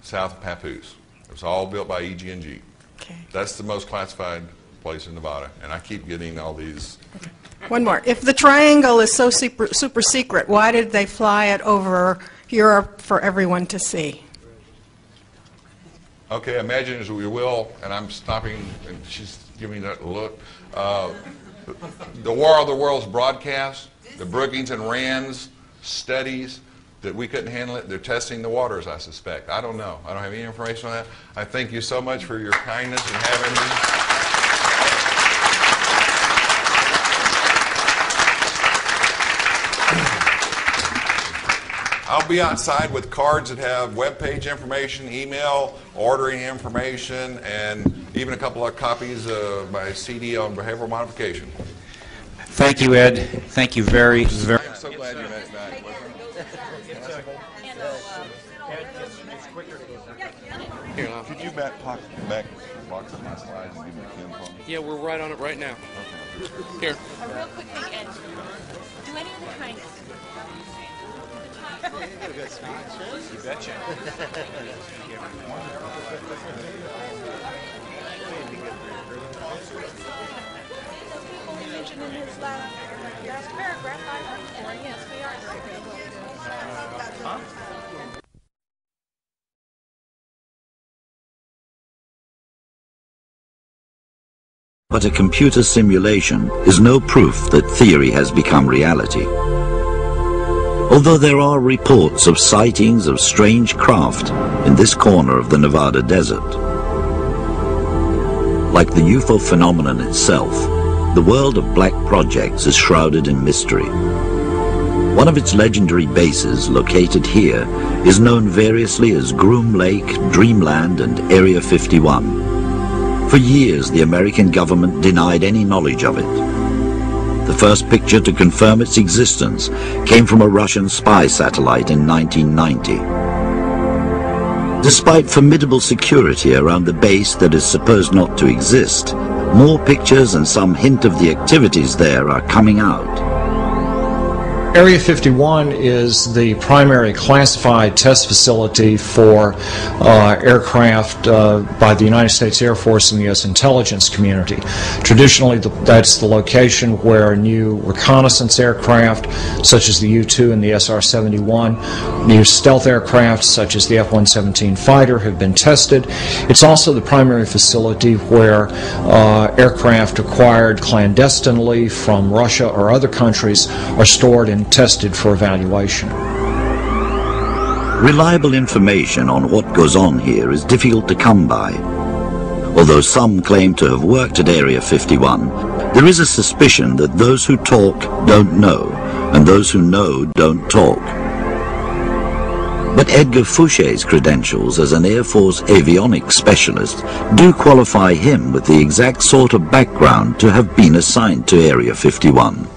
south of Papoose. It was all built by EG&G. Okay. That's the most classified place in Nevada, and I keep getting all these. Okay. One more. If the triangle is so super secret, why did they fly it over Europe for everyone to see? Okay, imagine as we will, and I'm stopping, and she's giving me that look. The War of the Worlds broadcast, the Brookings and Rands studies that we couldn't handle it. They're testing the waters, I suspect. I don't know. I don't have any information on that. I thank you so much for your kindness in having me. I'll be outside with cards that have webpage information, email, ordering information, and even a couple of copies of my CD on behavioral modification. Thank you, Ed. Thank you very. I'm so glad you made it back. Here, could you back box up my slides and give me a pen for me? Yeah, we're right on it right now. Okay. Here. Real quick thing, Ed. Do any of the kindness. You betcha. Mentioned in his last paragraph, yes, we are. Huh? But a computer simulation is no proof that theory has become reality. Although there are reports of sightings of strange craft in this corner of the Nevada desert. Like the UFO phenomenon itself, the world of black projects is shrouded in mystery. One of its legendary bases, located here, is known variously as Groom Lake, Dreamland, and Area 51. For years, the American government denied any knowledge of it. The first picture to confirm its existence came from a Russian spy satellite in 1990. Despite formidable security around the base that is supposed not to exist, more pictures and some hint of the activities there are coming out. Area 51 is the primary classified test facility for aircraft by the United States Air Force and the U.S. intelligence community. Traditionally, that's the location where new reconnaissance aircraft, such as the U-2 and the SR-71, new stealth aircraft, such as the F-117 fighter, have been tested. It's also the primary facility where aircraft acquired clandestinely from Russia or other countries are stored and tested for evaluation. Reliable information on what goes on here is difficult to come by. Although some claim to have worked at Area 51, there is a suspicion that those who talk don't know, and those who know don't talk. But Edgar Fouche's credentials as an Air Force avionics specialist do qualify him with the exact sort of background to have been assigned to Area 51.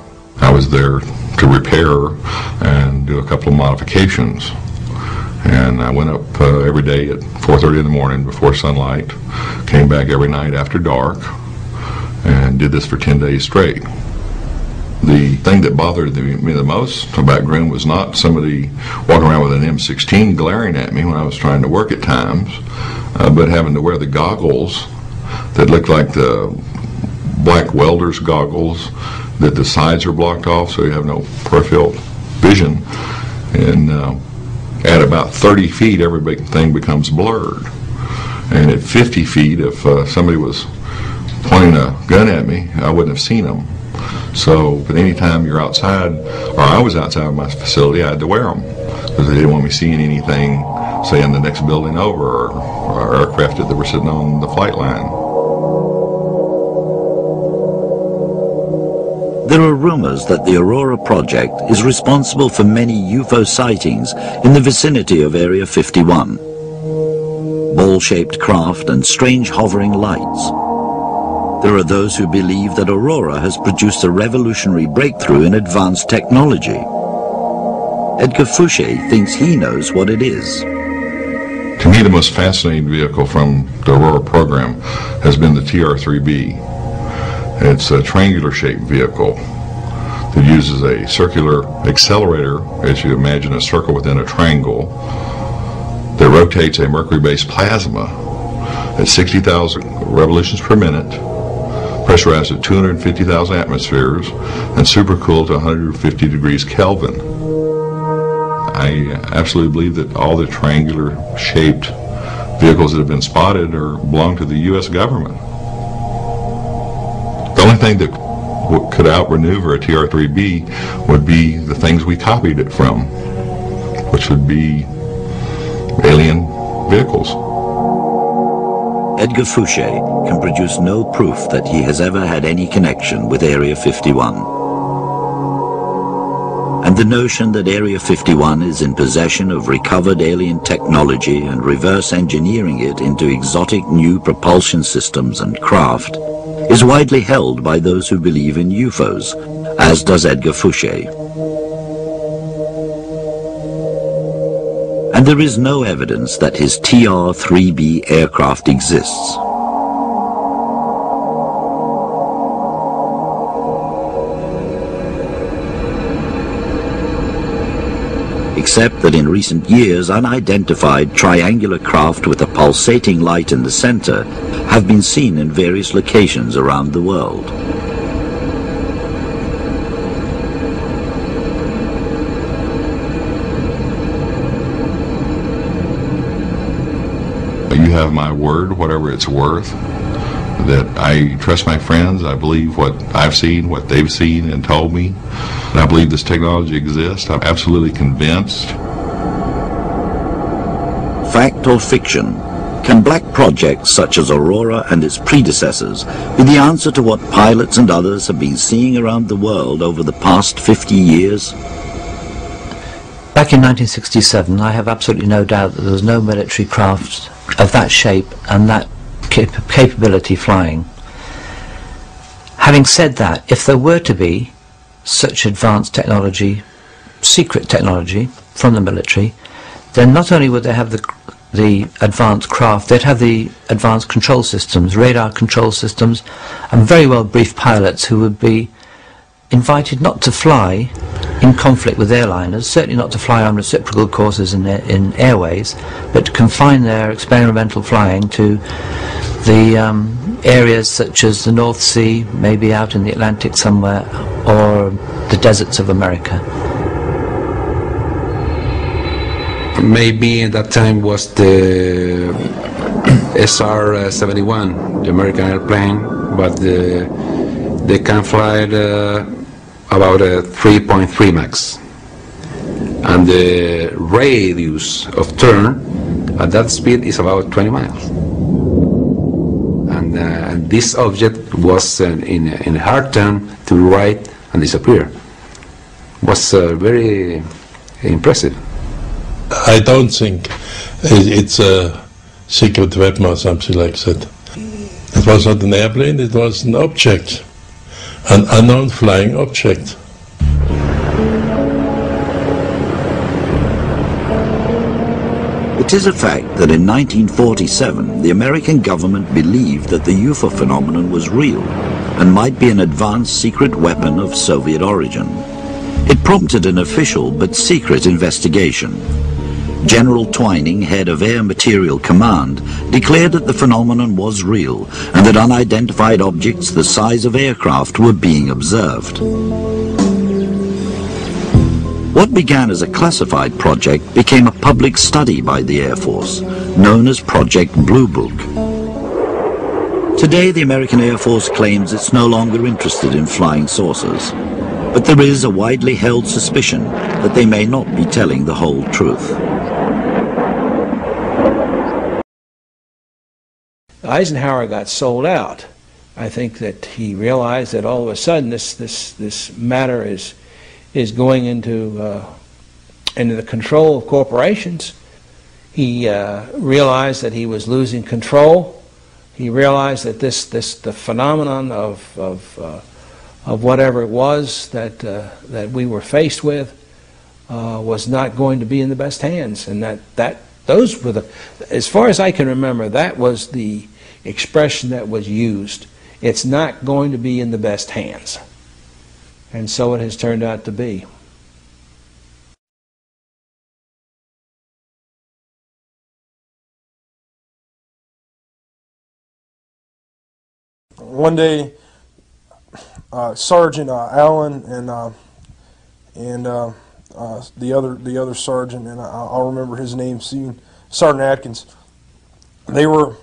I was there to repair and do a couple of modifications. And I went up every day at 4:30 in the morning before sunlight, came back every night after dark, and did this for 10 days straight. The thing that bothered me the most about Groom was not somebody walking around with an M16 glaring at me when I was trying to work at times, but having to wear the goggles that looked like the black welder's goggles, that the sides are blocked off so you have no peripheral vision. And at about 30 feet, everything becomes blurred. And at 50 feet, if somebody was pointing a gun at me, I wouldn't have seen them. So, but anytime you're outside, or I was outside of my facility, I had to wear them because they didn't want me seeing anything, say, in the next building over, or aircraft that were sitting on the flight line. There are rumors that the Aurora project is responsible for many UFO sightings in the vicinity of Area 51. Ball-shaped craft and strange hovering lights. There are those who believe that Aurora has produced a revolutionary breakthrough in advanced technology. Edgar Fouche thinks he knows what it is. To me, the most fascinating vehicle from the Aurora program has been the TR-3B. It's a triangular-shaped vehicle that uses a circular accelerator, as you imagine a circle within a triangle, that rotates a mercury-based plasma at 60,000 revolutions per minute, pressurized at 250,000 atmospheres, and supercooled to 150 degrees Kelvin. I absolutely believe that all the triangular-shaped vehicles that have been spotted belong to the U.S. government. The only thing that could outmaneuver a TR-3B would be the things we copied it from, which would be alien vehicles. Edgar Fouche can produce no proof that he has ever had any connection with Area 51. And the notion that Area 51 is in possession of recovered alien technology and reverse engineering it into exotic new propulsion systems and craft is widely held by those who believe in UFOs, as does Edgar Fouche. And there is no evidence that his TR-3B aircraft exists. Except that in recent years, unidentified triangular craft with a pulsating light in the center have been seen in various locations around the world. You have my word, whatever it's worth, that I trust my friends. I believe what I've seen, what they've seen and told me. And I believe this technology exists. I'm absolutely convinced. Fact or fiction? Can black projects such as Aurora and its predecessors be the answer to what pilots and others have been seeing around the world over the past 50 years? Back in 1967, I have absolutely no doubt that there was no military craft of that shape and that capability flying. Having said that, if there were to be such advanced technology, secret technology from the military, then not only would they have the advanced craft, they'd have the advanced control systems, radar control systems, and very well briefed pilots who would be invited not to fly in conflict with airliners, certainly not to fly on reciprocal courses in airways, but to confine their experimental flying to the areas such as the North Sea, maybe out in the Atlantic somewhere, or the deserts of America. Maybe at that time was the SR-71, the American airplane, but they can fly at about a 3.3 max. and the radius of turn at that speed is about 20 miles. And this object was in a hard turn to the right and disappear. Was very impressive. I don't think it's a secret weapon or something like that. It was not an airplane, it was an object, an unknown flying object. It is a fact that in 1947 the American government believed that the UFO phenomenon was real and might be an advanced secret weapon of Soviet origin. It prompted an official but secret investigation. General Twining, head of Air Materiel Command, declared that the phenomenon was real and that unidentified objects the size of aircraft were being observed. What began as a classified project became a public study by the Air Force, known as Project Blue Book. Today, the American Air Force claims it's no longer interested in flying saucers, but there is a widely held suspicion that they may not be telling the whole truth. Eisenhower got sold out. I think that he realized that all of a sudden this matter is going into the control of corporations. He realized that he was losing control. He realized that the phenomenon of whatever it was that we were faced with was not going to be in the best hands, and those were as far as I can remember, that was the expression that was used. It's not going to be in the best hands. And so it has turned out to be. One day, Sergeant Allen and the other sergeant, and I'll remember his name soon, Sergeant Atkins. They were,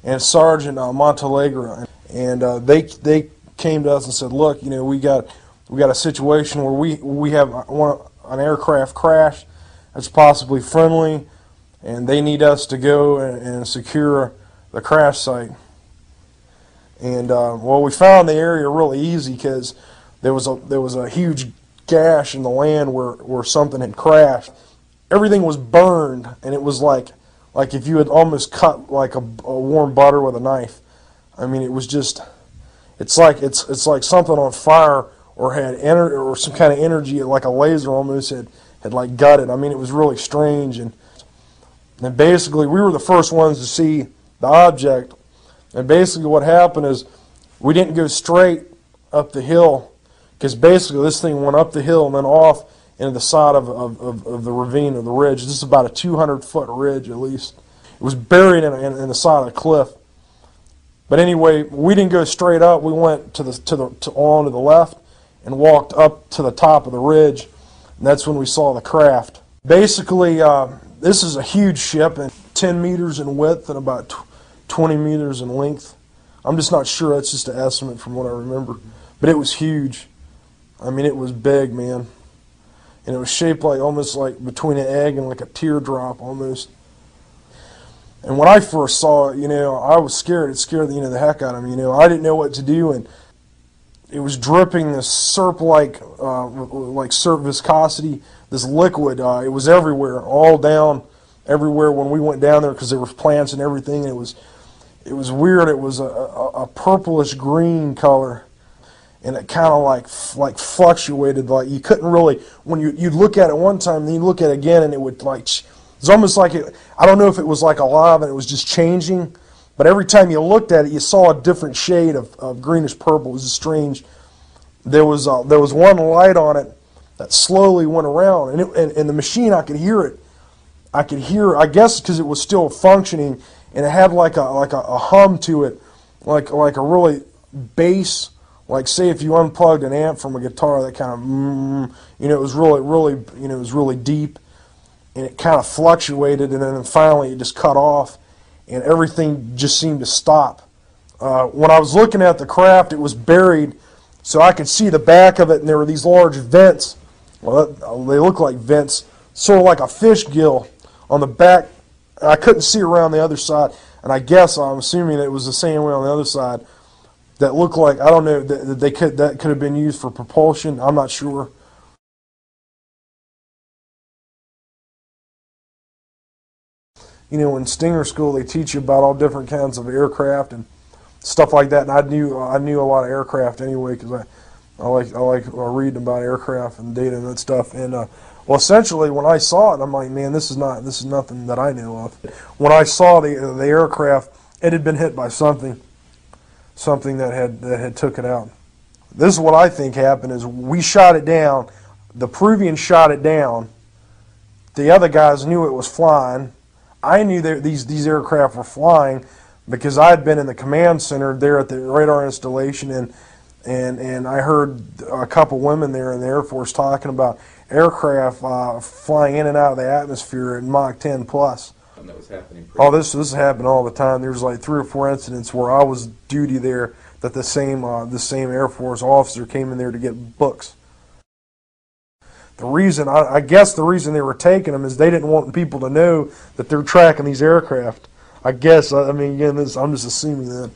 and Sergeant Montalegre, and they came to us and said, "Look, we got a situation where we have an aircraft crash that's possibly friendly, and they need us to go and secure the crash site." And well, we found the area really easy because there was a huge gash in the land where something had crashed. Everything was burned, and it was like if you had almost cut like a warm butter with a knife. I mean, it was just, it's like something on fire or had or some kind of energy, like a laser almost had like gutted. I mean, it was really strange, and basically we were the first ones to see the object. And basically what happened is we didn't go straight up the hill, because basically this thing went up the hill and then off into the side of the ravine or the ridge. This is about a 200-foot ridge at least. It was buried in the side of the cliff. But anyway, we didn't go straight up. We went on to the left and walked up to the top of the ridge, and that's when we saw the craft. Basically, this is a huge ship, and 10 meters in width and about 20 meters in length. I'm just not sure. That's just an estimate from what I remember. But it was huge. I mean, it was big, man. And it was shaped like almost like between an egg and like a teardrop almost. And when I first saw it, I was scared. It scared the heck out of me. I didn't know what to do, and it was dripping this syrup-like syrup viscosity, this liquid. It was everywhere, all down everywhere when we went down there, because there were plants and everything. And it was weird. It was a purplish green color, and it kind of like fluctuated. Like you couldn't really, when you'd look at it one time, then you'd look at it again, and it would it's almost like I don't know if it was like alive and it was just changing, but every time you looked at it, you saw a different shade of greenish purple. It was just strange. There was one light on it that slowly went around, and the machine, I could hear it. I guess because it was still functioning, and it had like a hum to it, like a really bass, like say if you unplugged an amp from a guitar, that kind of it was really it was really deep, and it kind of fluctuated, and then finally it just cut off, and everything just seemed to stop. When I was looking at the craft, it was buried, so I could see the back of it, and there were these large vents. Well, they look like vents, sort of like a fish gill on the back. I couldn't see around the other side, and I guess I'm assuming it was the same way on the other side. That looked like, I don't know, that could have been used for propulsion. I'm not sure. You know, in Stinger School, they teach you about all different kinds of aircraft and stuff like that. And I knew a lot of aircraft anyway because I like reading about aircraft and data and that stuff. And well, essentially, when I saw it, I'm like, man, this is nothing that I know of. When I saw the aircraft, it had been hit by something that had took it out. This is what I think happened: is we shot it down. The Peruvians shot it down. The other guys knew it was flying. I knew that these aircraft were flying because I had been in the command center there at the radar installation, and I heard a couple women there in the Air Force talking about aircraft flying in and out of the atmosphere at Mach 10 plus. And that was happening. This happened all the time. There was like 3 or 4 incidents where I was duty there that the same Air Force officer came in there to get books. The reason, I guess the reason they were taking them is they didn't want people to know that they're tracking these aircraft. I guess, I mean, again, I'm just assuming that.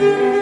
you.